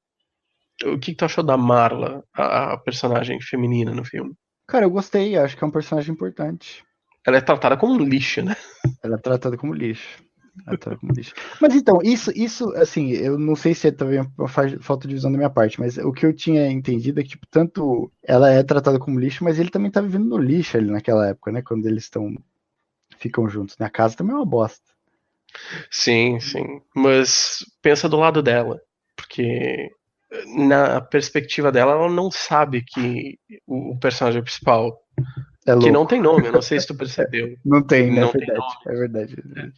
O que tu achou da Marla, a personagem feminina no filme? Cara, eu gostei, acho que é um personagem importante. Ela é tratada como um lixo, né? Ela é tratada como lixo. Ela é tratada como lixo. Mas então, isso, assim, eu não sei se é também uma falta de visão da minha parte, mas o que eu tinha entendido é que, tipo, tanto ela é tratada como lixo, mas ele também tá vivendo no lixo ali naquela época, né? Quando eles ficam juntos, né? A casa também é uma bosta. Sim, sim. Mas pensa do lado dela. Porque na perspectiva dela, ela não sabe que o personagem principal, É que não louco. tem nome, eu não sei se tu percebeu, Não que tem, ele né? É não tem verdade. nome. É verdade. É verdade.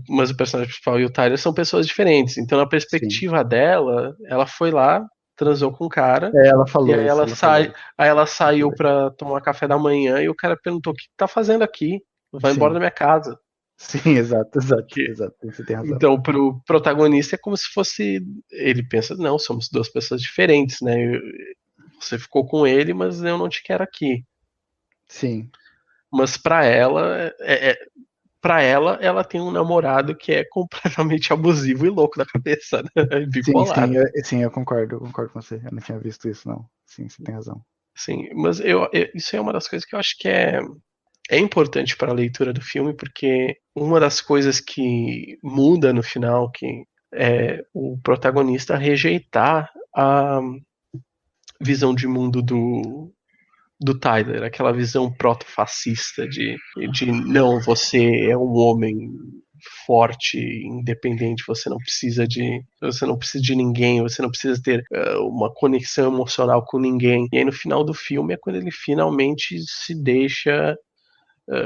Mas o personagem principal e o Tyler são pessoas diferentes. Então, na Sim. perspectiva dela, ela foi lá, transou com o cara, É, ela e falou aí isso, ela ela falou isso. aí ela Ela saiu falou isso. pra tomar café da manhã e o cara perguntou: o que tá fazendo aqui? Vai embora da Sim. minha casa. Sim, exato, exato, Porque, exato. Você tem razão. então, pro protagonista é como se fosse. Ele pensa: não, somos duas pessoas diferentes, né? Você ficou com ele, mas eu não te quero aqui. Sim. Mas pra ela, para ela tem um namorado que é completamente abusivo e louco da cabeça, né? Sim, Bipolar. sim, eu concordo com você. Eu não tinha visto isso, não. Sim, você tem razão. Sim, mas isso é uma das coisas que eu acho que é importante para a leitura do filme, porque uma das coisas que muda no final, que é o protagonista rejeitar a visão de mundo do Tyler, aquela visão proto-fascista de não, você é um homem forte, independente, você não precisa de ninguém, você não precisa ter uma conexão emocional com ninguém. E aí no final do filme é quando ele finalmente se deixa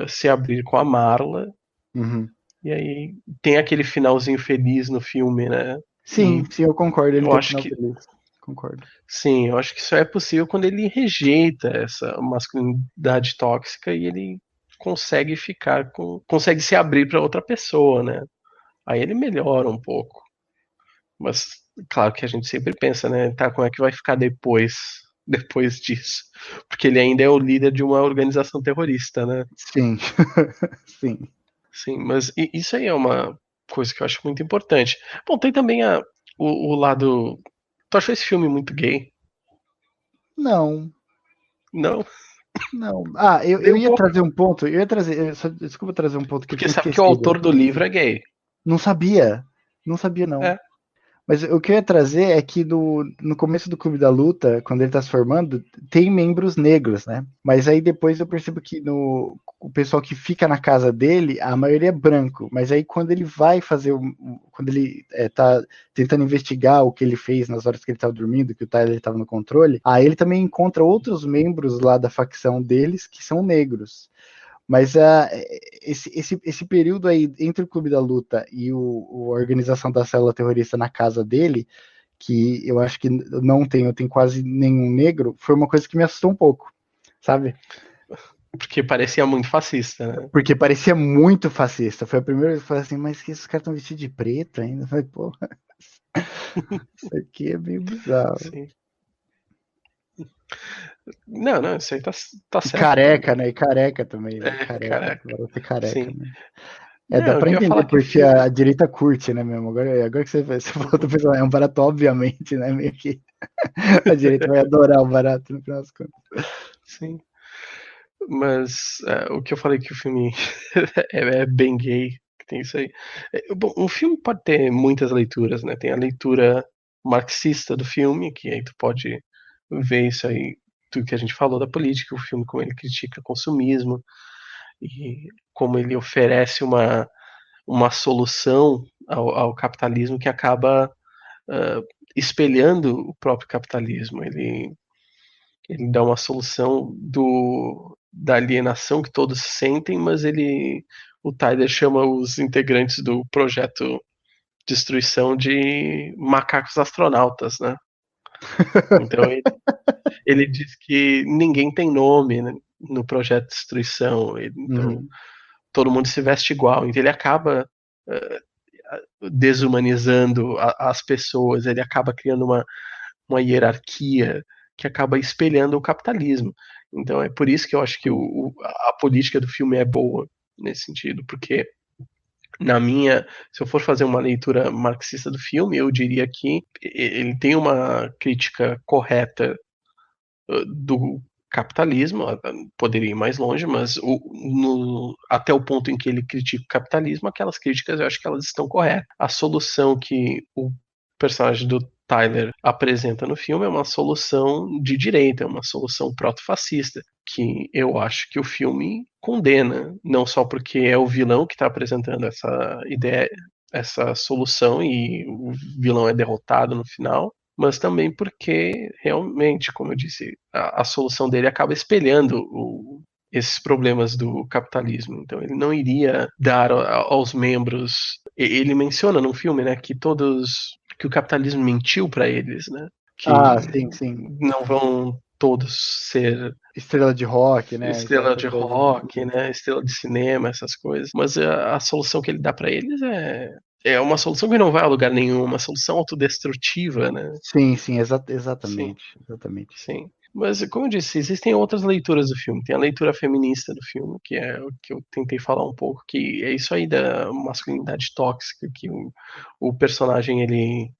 se abrir com a Marla, Uhum. e aí tem aquele finalzinho feliz no filme, né? Sim, E sim, eu concordo. Ele eu tem um acho final que feliz. Concordo. sim, eu acho que só é possível quando ele rejeita essa masculinidade tóxica e ele consegue se abrir para outra pessoa, né? Aí ele melhora um pouco. Mas claro que a gente sempre pensa, né? Tá, como é que vai ficar depois disso? Porque ele ainda é o líder de uma organização terrorista, né? Sim, sim. Sim, mas isso aí é uma coisa que eu acho muito importante. Bom, tem também o lado. Tu achou esse filme muito gay? Não, Não? não. Ah, eu, Nem eu um ia pouco. trazer um ponto. Eu ia trazer. Desculpa trazer um ponto que eu Porque tinha sabe que o esquecido. autor do livro é gay. Não sabia. Não sabia, não. É. Mas o que eu ia trazer é que no começo do Clube da Luta, quando ele tá se formando, tem membros negros, né? Mas aí depois eu percebo que o pessoal que fica na casa dele, a maioria é branco. Mas aí quando ele vai fazer, quando ele tá tentando investigar o que ele fez nas horas que ele tava dormindo, que o Tyler tava no controle, aí ele também encontra outros membros lá da facção deles que são negros. Mas esse período aí entre o Clube da Luta e a organização da célula terrorista na casa dele, que eu acho que eu tenho quase nenhum negro, foi uma coisa que me assustou um pouco, sabe? Porque parecia muito fascista, né? Porque parecia muito fascista. Foi a primeira vez que eu falei assim, mas que esses caras estão vestidos de preto ainda? Eu falei, pô, isso aqui é meio bizarro. Sim. Não, não, isso aí tá E certo. careca, né? E careca também, né? É, Careca, caraca. agora ser careca, Sim. né? Dá Não, eu pra queria entender falar que o porque filme. a direita curte, né, mesmo? Agora que você falou do pessoal, é um barato, obviamente, né? Meio que a direita vai adorar o barato no final das contas. Sim. Mas o que eu falei que o filme é bem gay, que tem isso aí. Bom, um filme pode ter muitas leituras, né? Tem a leitura marxista do filme, que aí tu pode ver isso aí, tudo que a gente falou da política, o filme como ele critica o consumismo e como ele oferece uma solução ao capitalismo que acaba uh, espelhando o próprio capitalismo. Ele dá uma solução da alienação que todos sentem, mas o Tyler chama os integrantes do projeto Destruição de macacos astronautas, né? Então ele diz que ninguém tem nome, né, no projeto Destruição, então Uhum. todo mundo se veste igual, então ele acaba desumanizando as pessoas, ele acaba criando uma hierarquia que acaba espelhando o capitalismo. Então é por isso que eu acho que a política do filme é boa nesse sentido, porque se eu for fazer uma leitura marxista do filme, eu diria que ele tem uma crítica correta do capitalismo, poderia ir mais longe, mas até o ponto em que ele critica o capitalismo, aquelas críticas eu acho que elas estão corretas. A solução que o personagem do Tyler apresenta no filme é uma solução de direita, é uma solução proto-fascista, que eu acho que o filme condena, não só porque é o vilão que está apresentando essa ideia, essa solução, e o vilão é derrotado no final, mas também porque realmente, como eu disse, a solução dele acaba espelhando esses problemas do capitalismo. Então ele não iria dar aos membros. Ele menciona no filme, né, que o capitalismo mentiu para eles, né? Ah, Que sim, sim. não vão todos ser Estrela de rock, né? Aquela estrela de coisa toda. rock, né? Estrela de cinema, essas coisas. Mas a solução que ele dá para eles é uma solução que não vai a lugar nenhum, uma solução autodestrutiva, né? Sim, sim, Sim, exatamente. Exatamente. sim. Mas, como eu disse, existem outras leituras do filme. Tem a leitura feminista do filme, que é o que eu tentei falar um pouco, que é isso aí da masculinidade tóxica, que o personagem ele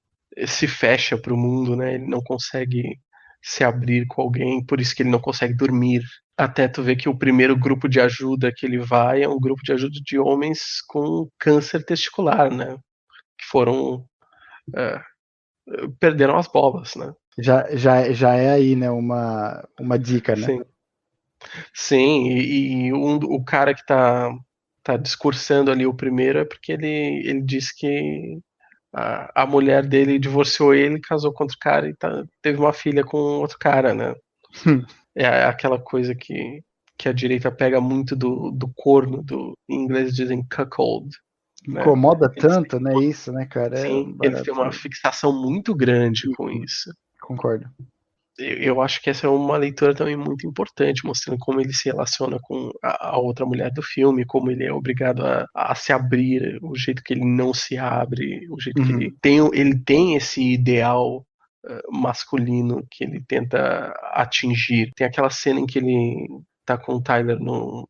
se fecha para o mundo, né? Ele não consegue se abrir com alguém, por isso que ele não consegue dormir. Até tu ver que o primeiro grupo de ajuda que ele vai é um grupo de ajuda de homens com câncer testicular, né? Que foram é, perderam as bolas, né? Já é aí, né, uma dica, né? Sim. Sim, e o cara que tá discursando ali o primeiro é porque ele disse que a mulher dele divorciou ele, casou com outro cara e teve uma filha com outro cara, né? É aquela coisa que a direita pega muito do corno, em inglês dizem cuckold, né? Incomoda Eles, tanto, né? Isso, né, cara? É sim, um eles têm barato uma mesmo. fixação muito grande com Uhum, isso. concordo. Eu acho que essa é uma leitura também muito importante, mostrando como ele se relaciona com a outra mulher do filme, como ele é obrigado a se abrir, o jeito que ele não se abre, o jeito que Uhum. ele tem esse ideal masculino que ele tenta atingir. Tem aquela cena em que ele tá com o Tyler no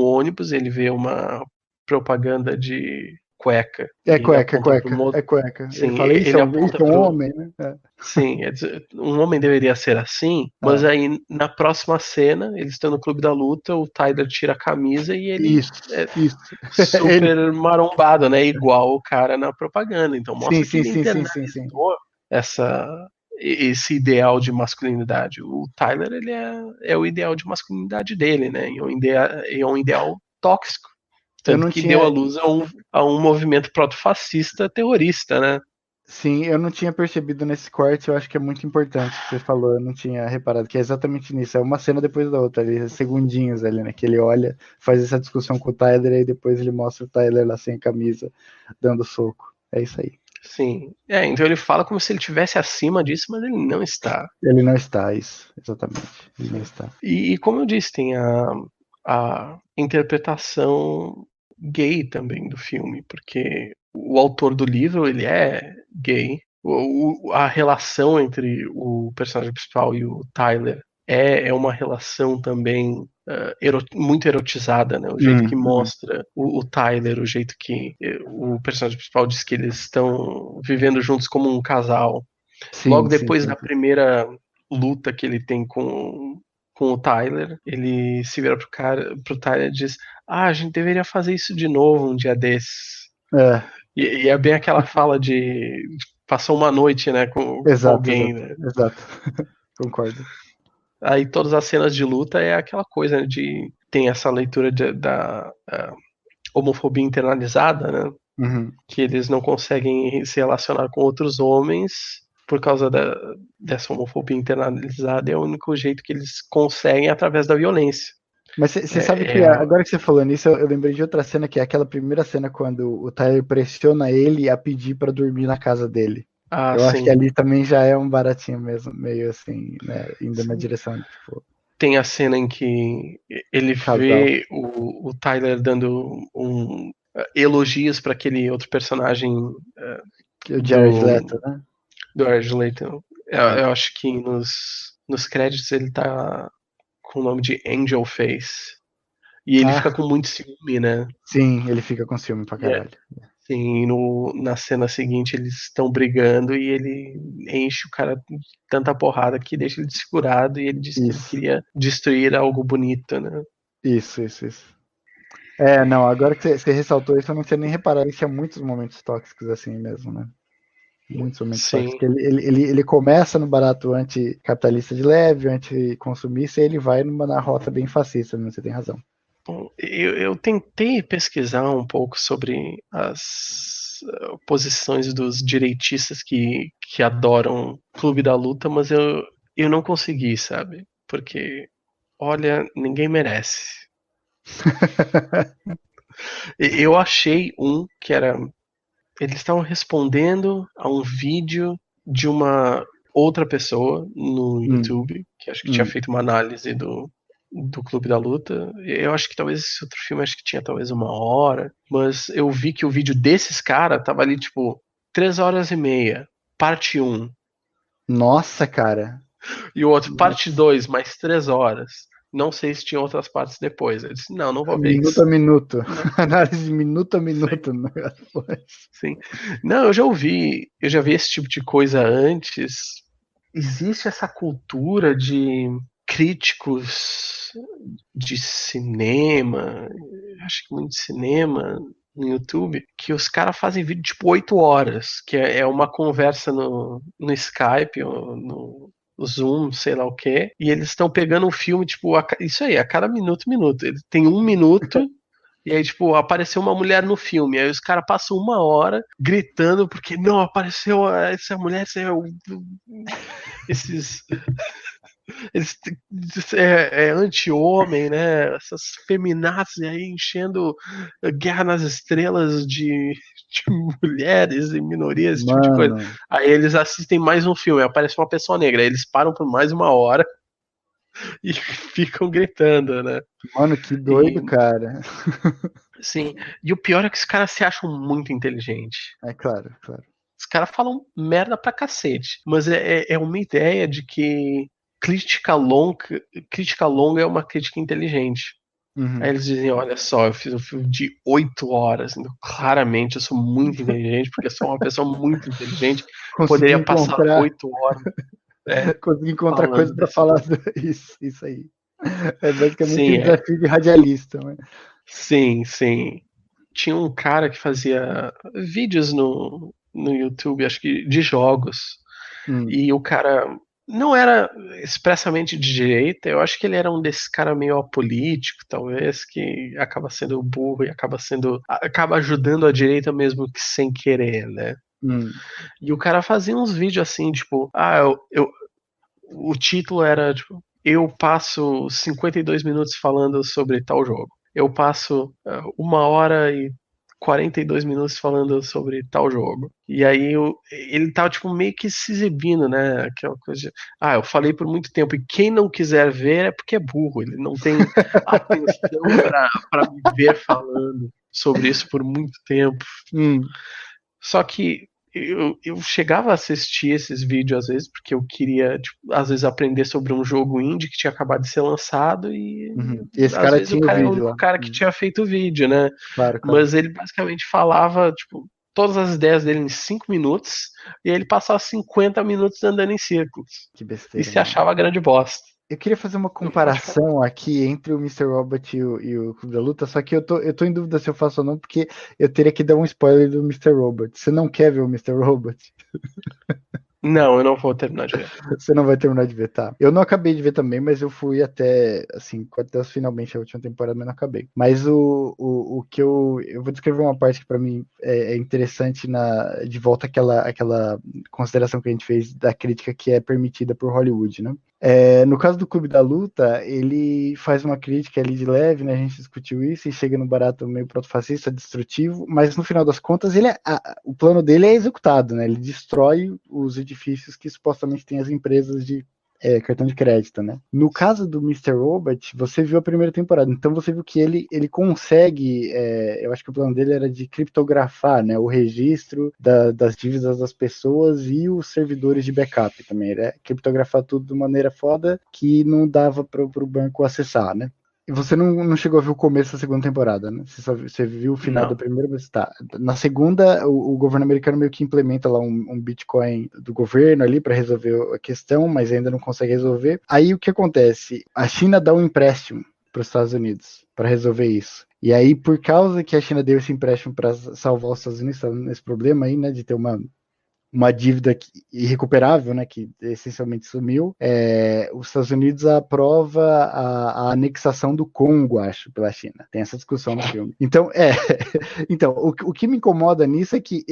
ônibus, ele vê uma propaganda de cueca É e ele cueca, é aponta pro cueca, é cueca. Ele sim, fala, ele isso aponta é um pro homem, né? É. sim, um homem deveria ser assim, mas Ah, aí na próxima cena, eles estão no clube da luta, o Tyler tira a camisa e ele isso, é isso. Ele, super marombado, né? Igual o cara na propaganda. Então sim, mostra que sim, ele sim, sim, sim, sim. internalizou esse ideal de masculinidade. O Tyler, ele é o ideal de masculinidade dele, né? E é um ideal tóxico. Eu Tanto não que deu à tinha, luz a um movimento proto-fascista terrorista, né? sim, eu não tinha percebido nesse corte, eu acho que é muito importante o que você falou, eu não tinha reparado, que é exatamente nisso, é uma cena depois da outra, ali, segundinhos ali, né, que ele olha, faz essa discussão com o Tyler, e depois ele mostra o Tyler lá sem camisa, dando soco, é isso aí. Sim. Então ele fala como se ele estivesse acima disso, mas ele não está. Ele não está, isso, exatamente, ele não Sim. está. E como eu disse, tem a interpretação gay também do filme, porque o autor do livro, ele é gay. A relação entre o personagem principal e o Tyler é uma relação também muito erotizada, né? O jeito que Uhum. mostra o Tyler, o jeito que o personagem principal diz que eles estão vivendo juntos como um casal. Logo Sim, sim, depois sim, da sim. primeira luta que ele tem com o Tyler, ele se vira pro Tyler e diz: Ah, a gente deveria fazer isso de novo um dia desses. É, E é bem aquela fala de passou uma noite, né, com exato, alguém, exato, né? exato, concordo. Aí todas as cenas de luta é aquela coisa, né, tem essa leitura da homofobia internalizada, né? Uhum. Que eles não conseguem se relacionar com outros homens por causa dessa homofobia internalizada, é o único jeito que eles conseguem através da violência. Mas você sabe É, que é a... agora que você falou nisso, eu lembrei de outra cena, que é aquela primeira cena quando o Tyler pressiona ele a pedir para dormir na casa dele. Ah, Eu acho que sim, ali também já é um baratinho mesmo, meio assim, né, indo na sim. direção de, tipo, Tem a cena em que ele casal. vê o Tyler dando elogios para aquele outro personagem Que o Jared Leto, do, né? do Jared Leto. É. Eu acho que nos créditos ele tá com o nome de Angel Face. E ele fica Ah, com muito ciúme, né? sim, ele fica com ciúme pra E é, caralho. assim, na cena seguinte eles estão brigando e ele enche o cara de tanta porrada que deixa ele desfigurado e ele diz que ele Isso, queria destruir algo bonito, né? isso. É, não, agora que você ressaltou isso, eu não tinha nem reparado que tinha muitos momentos tóxicos assim mesmo, né? Muitos momentos Sim. tóxicos. Ele começa no barato anticapitalista de leve, anticonsumista, e ele vai na rota bem fascista, né? Você tem razão. Bom, eu tentei pesquisar um pouco sobre as posições dos direitistas que adoram Clube da Luta, mas eu não consegui, sabe? Porque, olha, ninguém merece. Eu achei um que era. Eles estavam respondendo a um vídeo de uma outra pessoa no Hum, YouTube, que acho que tinha hum. feito uma análise do Clube da Luta. Eu acho que talvez esse outro filme acho que tinha talvez 1 hora, mas eu vi que o vídeo desses caras tava ali tipo 3 horas e meia, parte um, Nossa, cara. e o outro parte Nossa. 2 mais 3 horas. Não sei se tinha outras partes depois. Eu disse, não vou ver Minuto isso. a minuto. Não, Análise de minuto a sim, minuto. Né? sim. Não, eu já vi esse tipo de coisa antes. Existe essa cultura de críticos de cinema, acho que muito cinema no YouTube, que os caras fazem vídeo tipo 8 horas, que é uma conversa no Skype ou no Zoom, sei lá o que, e eles estão pegando um filme, tipo, isso aí, a cada minuto. Ele tem 1 minuto. E aí, tipo, apareceu uma mulher no filme. Aí os caras passam 1 hora gritando porque não apareceu essa mulher, esses eles é anti-homem, né? Essas feminazes aí enchendo Guerra nas Estrelas de mulheres e minorias, esse tipo de coisa. Mano, Aí eles assistem mais um filme, aparece uma pessoa negra, aí eles param por mais 1 hora e ficam gritando, né? mano, que doido, E cara. sim, e o pior é que os caras se acham muito inteligentes. É claro, claro. Os caras falam merda pra cacete. Mas é uma ideia de que crítica longa, crítica longa é uma crítica inteligente. Aí Uhum. eles dizem, olha só, eu fiz um filme de 8 horas, então claramente eu sou muito inteligente, porque eu sou uma pessoa muito inteligente, Consegui poderia passar encontrar, 8 horas consegui encontrar coisa falando pra desse falar assunto. isso aí. É basicamente Sim, um desafio de radialista, né? sim. Tinha um cara que fazia vídeos no YouTube, acho que de jogos. Hum. E o cara não era expressamente de direita, eu acho que ele era um desses cara meio apolítico, talvez, que acaba sendo burro e acaba ajudando a direita mesmo que sem querer, né? Hum. E o cara fazia uns vídeos assim, tipo, o título era tipo, eu passo 52 minutos falando sobre tal jogo. Eu passo 1 hora e 42 minutos falando sobre tal jogo. E aí ele tava tipo meio que se exibindo, né? Aquela coisa de, eu falei por muito tempo. E quem não quiser ver é porque é burro. Ele não tem atenção para me ver falando sobre isso por muito tempo. Hum. Só que eu chegava a assistir esses vídeos às vezes, porque eu queria, tipo, às vezes, aprender sobre um jogo indie que tinha acabado de ser lançado e Uhum. E esse às cara vezes o tinha o cara é o vídeo lá. único cara que Hum. tinha feito o vídeo, né? Claro, claro. Mas ele basicamente falava, tipo, todas as ideias dele em 5 minutos e ele passava 50 minutos andando em círculos. Que E besteira, se mano. achava grande bosta. Eu queria fazer uma Não pode falar. comparação aqui entre o Mr. Robot e o Clube da Luta, só que eu tô em dúvida se eu faço ou não, porque eu teria que dar um spoiler do Mr. Robot. Você não quer ver o Mr. Robot? Não, eu não vou terminar de ver. Você não vai terminar de ver, tá? Eu não acabei de ver também, mas eu fui até, assim, até finalmente a última temporada, mas não acabei. Mas o que eu vou descrever uma parte que pra mim é interessante de volta àquela consideração que a gente fez da crítica que é permitida por Hollywood, né? No caso do Clube da Luta, ele faz uma crítica ali de leve, né? A gente discutiu isso e chega no barato meio protofascista, destrutivo, mas no final das contas o plano dele é executado, né? Ele destrói os edifícios que supostamente têm as empresas de cartão de crédito, né? No caso do Mr. Robot, você viu a primeira temporada, então você viu que ele consegue, eu acho que o plano dele era de criptografar, né, o registro das dívidas das pessoas e os servidores de backup também, né? Criptografar tudo de maneira foda que não dava para o banco acessar, né? E você não chegou a ver o começo da segunda temporada, né? Você viu o final da Não. primeira, mas tá. Na segunda, o governo americano meio que implementa lá um Bitcoin do governo ali para resolver a questão, mas ainda não consegue resolver. Aí o que acontece? A China dá um empréstimo para os Estados Unidos para resolver isso. E aí, por causa que a China deu esse empréstimo para salvar os Estados Unidos nesse problema aí, né, de ter uma dívida irrecuperável, né, que essencialmente sumiu, os Estados Unidos aprova a anexação do Congo, acho, pela China. Tem essa discussão no filme. Então, então o que me incomoda nisso é que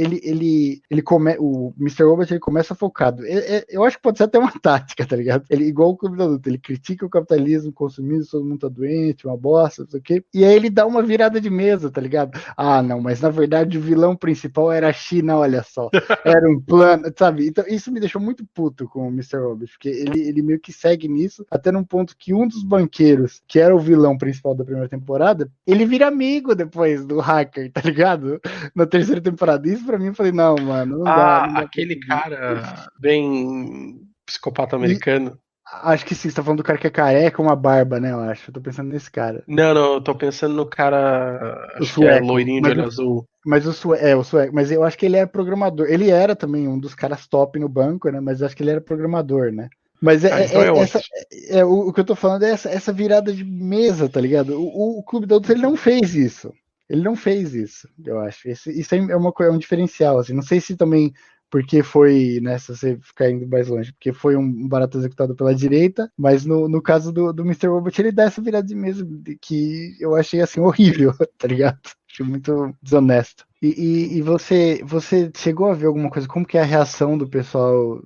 o Mr. Robot ele começa focado. Eu acho que pode ser até uma tática, tá ligado? Ele, igual o Clube da Luta, ele critica o capitalismo, o consumismo, todo mundo tá doente, uma bosta, não sei o quê. E aí ele dá uma virada de mesa, tá ligado? Ah, não, mas na verdade o vilão principal era a China, olha só. Era um plano, sabe? Então, isso me deixou muito puto com o Mr. Robot, porque ele meio que segue nisso, até num ponto que um dos banqueiros, que era o vilão principal da primeira temporada, ele vira amigo depois do hacker, tá ligado? Na terceira temporada. Isso pra mim, eu falei, não, mano, não dá pra Aquele seguir. cara bem psicopata E americano. acho que sim, você tá falando do cara que é careca, uma barba, né? Eu acho. Eu tô pensando nesse cara. Não, não, eu tô pensando no cara, O acho que é sueco. loirinho de olho azul. Mas o sueco. Mas eu acho que ele é programador. Ele era também um dos caras top no banco, né? Mas eu acho que ele era programador, né? Mas Então é outro. o que eu tô falando é essa virada de mesa, tá ligado? O Clube da Luta ele não fez isso. Ele não fez isso, eu acho. Isso é uma coisa, é um diferencial, assim. Não sei se também porque foi, né, se você ficar indo mais longe, porque foi um barato executado pela direita, mas no caso do Mr. Robot, ele dá essa virada de mesa que eu achei, assim, horrível, tá ligado? Achei muito desonesto. E você chegou a ver alguma coisa? Como que é a reação do pessoal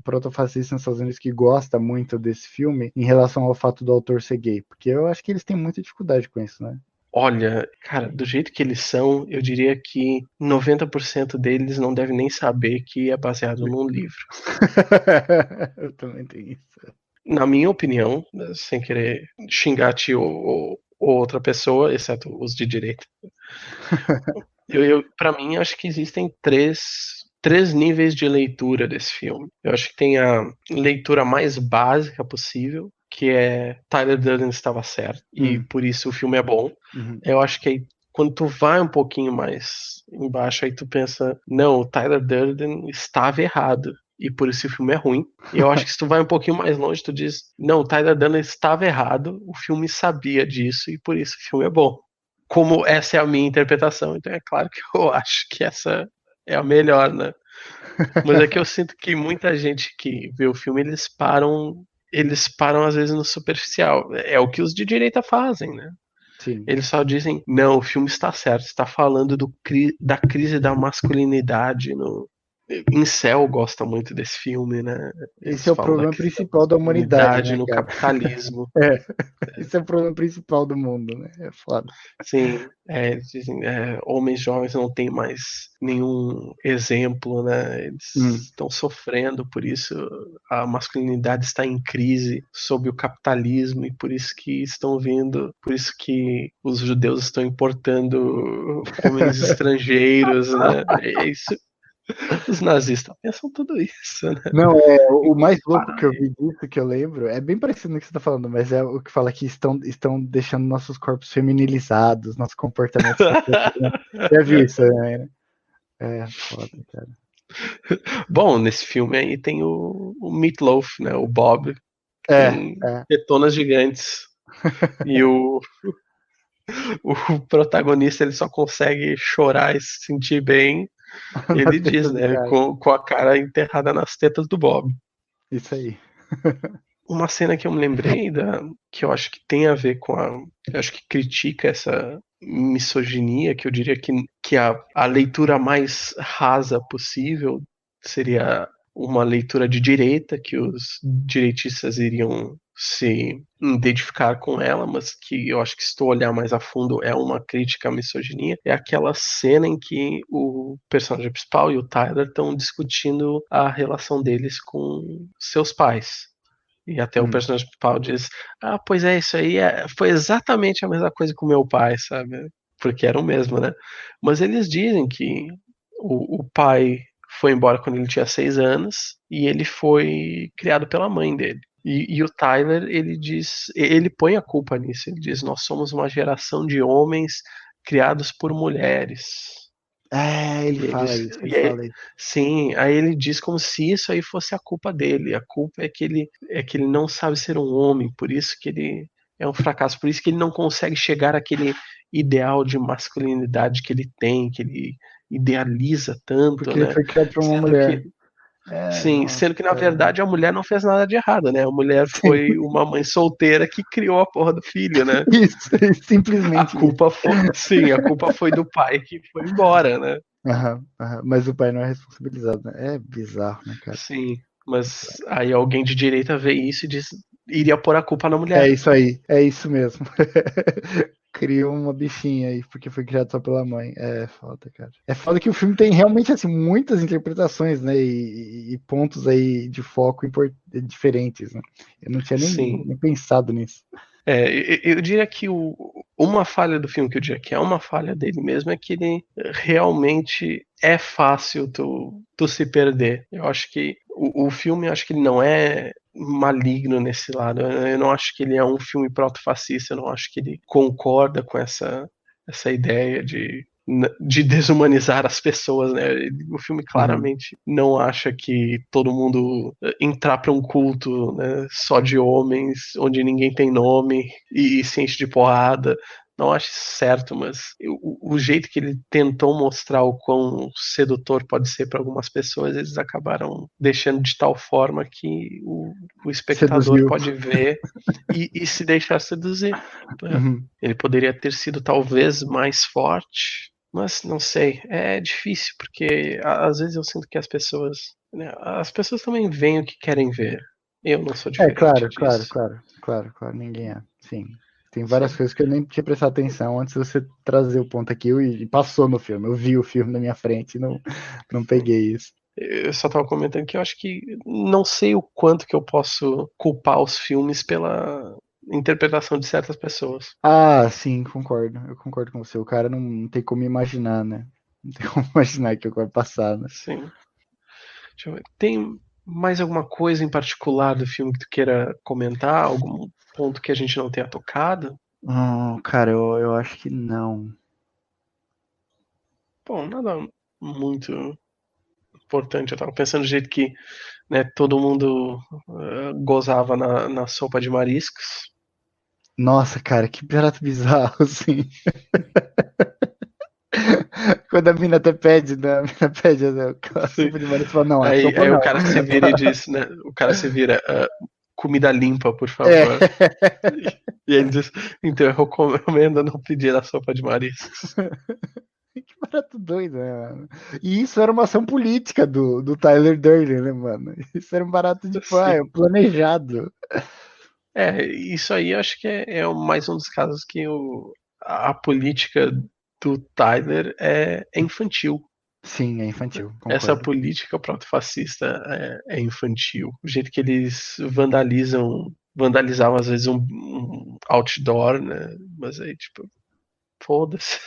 protofascista nos Estados Unidos que gosta muito desse filme em relação ao fato do autor ser gay? Porque eu acho que eles têm muita dificuldade com isso, né? Olha, cara, do jeito que eles são, eu diria que 90% deles não devem nem saber que é baseado num livro. Eu também tenho isso. Na minha opinião, sem querer xingar te ou outra pessoa, exceto os de direita, para mim, acho que existem três níveis de leitura desse filme. Eu acho que tem a leitura mais básica possível, que é Tyler Durden estava certo, e por isso o filme é bom. Uhum. Eu acho que aí, quando tu vai um pouquinho mais embaixo, aí tu pensa, não, o Tyler Durden estava errado, e por isso o filme é ruim. E eu acho que se tu vai um pouquinho mais longe, tu diz, não, o Tyler Durden estava errado, o filme sabia disso, e por isso o filme é bom. Como essa é a minha interpretação, então é claro que eu acho que essa é a melhor, né? Mas é que eu sinto que muita gente que vê o filme, eles param às vezes no superficial. É o que os de direita fazem, né? Sim. Eles só dizem, não, o filme está certo, está falando da crise da masculinidade no. Incel gosta muito desse filme, né? Esse Eles é o falam da problema crise da principal da humanidade, masculinidade né, no cara? capitalismo. É. Esse é o problema principal do mundo, né? É foda. Sim, eles dizem, homens jovens não têm mais nenhum exemplo, né? Eles estão sofrendo, por isso a masculinidade está em crise sob o capitalismo e por isso que estão vindo, por isso que os judeus estão importando homens estrangeiros, né? É isso. Os nazistas pensam tudo isso, né? Não, o mais louco Para que eu aí. vi disso, que eu lembro, é bem parecido com o que você está falando, mas é o que fala que estão deixando nossos corpos feminilizados, nosso comportamento está. Já vi isso, né? É foda, cara. Bom, nesse filme aí tem o Meatloaf, né? O Bob, que tem É. tetonas gigantes. E o protagonista ele só consegue chorar e se sentir bem. Nas Ele diz, tetas do né? cara. Com a cara enterrada nas tetas do Bob. Isso aí. Uma cena que eu me lembrei que eu acho que tem a ver com eu acho que critica essa misoginia, que eu diria que a leitura mais rasa possível seria uma leitura de direita, que os direitistas iriam se identificar com ela, mas que eu acho que se tu olhar mais a fundo é uma crítica à misoginia, é aquela cena em que o personagem principal e o Tyler estão discutindo a relação deles com seus pais. E até o personagem principal diz: Ah, pois é, isso aí foi exatamente a mesma coisa com meu pai, sabe? Porque era o mesmo, né? Mas eles dizem que o pai foi embora quando ele tinha 6 anos e ele foi criado pela mãe dele. E o Tyler, ele diz, ele põe a culpa nisso. Ele diz: Nós somos uma geração de homens criados por mulheres. Ele E fala eles, isso, ele e aí, fala isso. sim, aí ele diz como se isso aí fosse a culpa dele. A culpa é que ele não sabe ser um homem, por isso que ele é um fracasso, por isso que ele não consegue chegar àquele ideal de masculinidade que ele tem, que ele idealiza tanto, Porque ele né? foi criado por uma Sendo mulher. que, sim, Nossa, sendo que na cara. verdade a mulher não fez nada de errado, né? A mulher Sim, foi uma mãe solteira que criou a porra do filho, né? isso, A simplesmente isso. culpa foi, sim, a culpa foi do pai que foi embora, né? Aham, aham. Mas o pai não é responsabilizado, né? É bizarro, né, cara? Sim, mas aí alguém de direita vê isso e diz, iria pôr a culpa na É mulher. isso aí, é isso mesmo. Criou uma bichinha aí, porque foi criado só pela mãe. É foda, cara. É foda que o filme tem realmente, assim, muitas interpretações, né? E pontos aí de foco diferentes, né? Eu não tinha Sim. nem pensado nisso. Eu diria que uma falha do filme, que eu diria que é uma falha dele mesmo, é que ele realmente é fácil tu se perder. Eu acho que o filme, eu acho que ele não é maligno nesse lado. Eu não acho que ele é um filme proto-fascista, eu não acho que ele concorda com essa ideia de desumanizar as pessoas, né? O filme Uhum. claramente não acha que todo mundo entrar para um culto, né, só de homens, onde ninguém tem nome e se enche de porrada. Não acho certo, mas o jeito que ele tentou mostrar o quão sedutor pode ser para algumas pessoas, eles acabaram deixando de tal forma que o espectador Seduziu. pode ver e se deixar seduzir, né? Uhum. Ele poderia ter sido talvez mais forte, mas não sei, é difícil porque às vezes eu sinto que né, as pessoas também veem o que querem ver. Eu não sou É, diferente claro, claro, disso. claro, claro, claro, ninguém é. Sim. Tem várias Sim. coisas que eu nem tinha prestado atenção antes de você trazer o ponto aqui e passou no filme. Eu vi o filme na minha frente e não Sim. peguei isso. Eu só estava comentando que eu acho que não sei o quanto que eu posso culpar os filmes pela interpretação de certas pessoas. Ah, sim, concordo. Eu concordo com você. O cara não tem como imaginar, né? Não tem como imaginar que vai passar, né? Sim. Deixa eu ver. Tem mais alguma coisa em particular do filme que tu queira comentar? Algum ponto que a gente não tenha tocado? Cara, eu acho que não. Bom, nada muito importante. Eu tava pensando do jeito que, né, todo mundo gozava na sopa de mariscos. Nossa, cara, que barato bizarro, assim. Quando a mina até pede, né? A mina pede aquela Sim. sopa de marisco, fala, não, a Aí sopa o não. cara se vira e diz, né? O cara se vira, comida limpa, por É. favor. E ele diz, então eu recomendo não pedir a sopa de mariscos. Que barato doido, né, mano? E isso era uma ação política do Tyler Durden, né, mano? Isso era um barato de Sim. planejado. Isso aí eu acho que é mais um dos casos que a política do Tyler é infantil. Sim, é infantil, Essa concordo. política proto-fascista é infantil. O jeito que eles vandalizavam às vezes um outdoor, né? Mas aí, tipo, foda-se.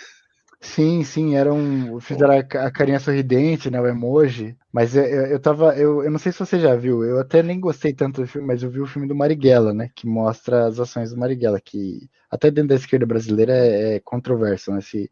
Sim, sim, fizeram a carinha sorridente, né, o emoji, mas eu não sei se você já viu, eu até nem gostei tanto do filme, mas eu vi o filme do Marighella, né, que mostra as ações do Marighella, que até dentro da esquerda brasileira é controverso, né, se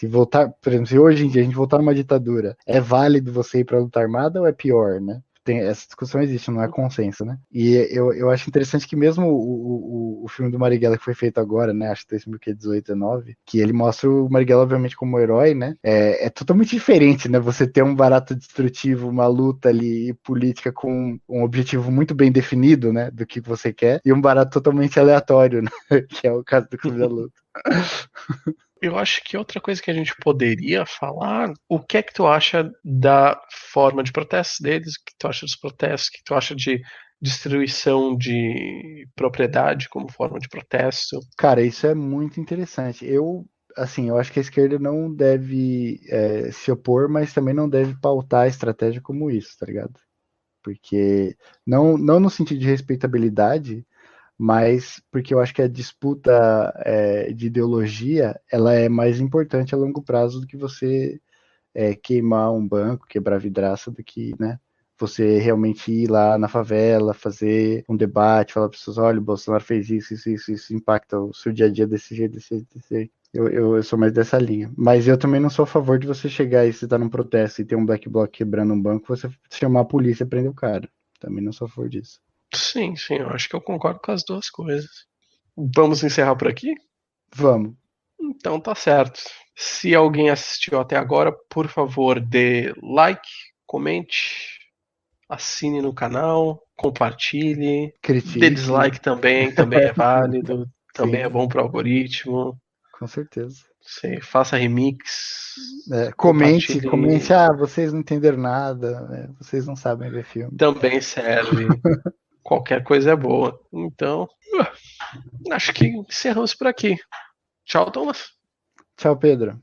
voltar, por exemplo, se hoje em dia a gente voltar numa ditadura, é válido você ir para a luta armada ou é pior, né? Essa discussão existe, não é consenso, né? E eu acho interessante que mesmo o filme do Marighella que foi feito agora, né? Acho que 2018, 19, que ele mostra o Marighella, obviamente, como herói, né? É totalmente diferente, né? Você ter um barato destrutivo, uma luta ali política com um objetivo muito bem definido, né? Do que você quer, e um barato totalmente aleatório, né? Que é o caso do Clube da Luta. Eu acho que outra coisa que a gente poderia falar, o que é que tu acha da forma de protestos deles? O que tu acha dos protestos? O que tu acha de destruição de propriedade como forma de protesto? Cara, isso é muito interessante. Assim, eu acho que a esquerda não deve se opor, mas também não deve pautar a estratégia como isso, tá ligado? Porque não no sentido de respeitabilidade, mas porque eu acho que a disputa de ideologia ela é mais importante a longo prazo do que você queimar um banco, quebrar vidraça, do que, né? Você realmente ir lá na favela, fazer um debate, falar para as pessoas, olha, o Bolsonaro fez isso impacta o seu dia a dia desse jeito, desse jeito, desse jeito. Eu sou mais dessa linha. Mas eu também não sou a favor de você chegar e você tá num protesto e ter um black bloc quebrando um banco, você chamar a polícia e prender o cara. Também não sou a favor disso. Sim, sim, eu acho que eu concordo com as duas coisas. Vamos encerrar por aqui? Vamos. Então tá certo. Se alguém assistiu até agora, por favor, dê like, comente, assine no canal, compartilhe, dê Critique. dislike também é válido, também é Sim, bom pro algoritmo. com certeza. Faça remix, Comente, compartilhe, vocês não entenderam nada, né? Vocês não sabem ver filme. também serve. Qualquer coisa é boa. Então, acho que encerramos por aqui. Tchau, Thomas. Tchau, Pedro.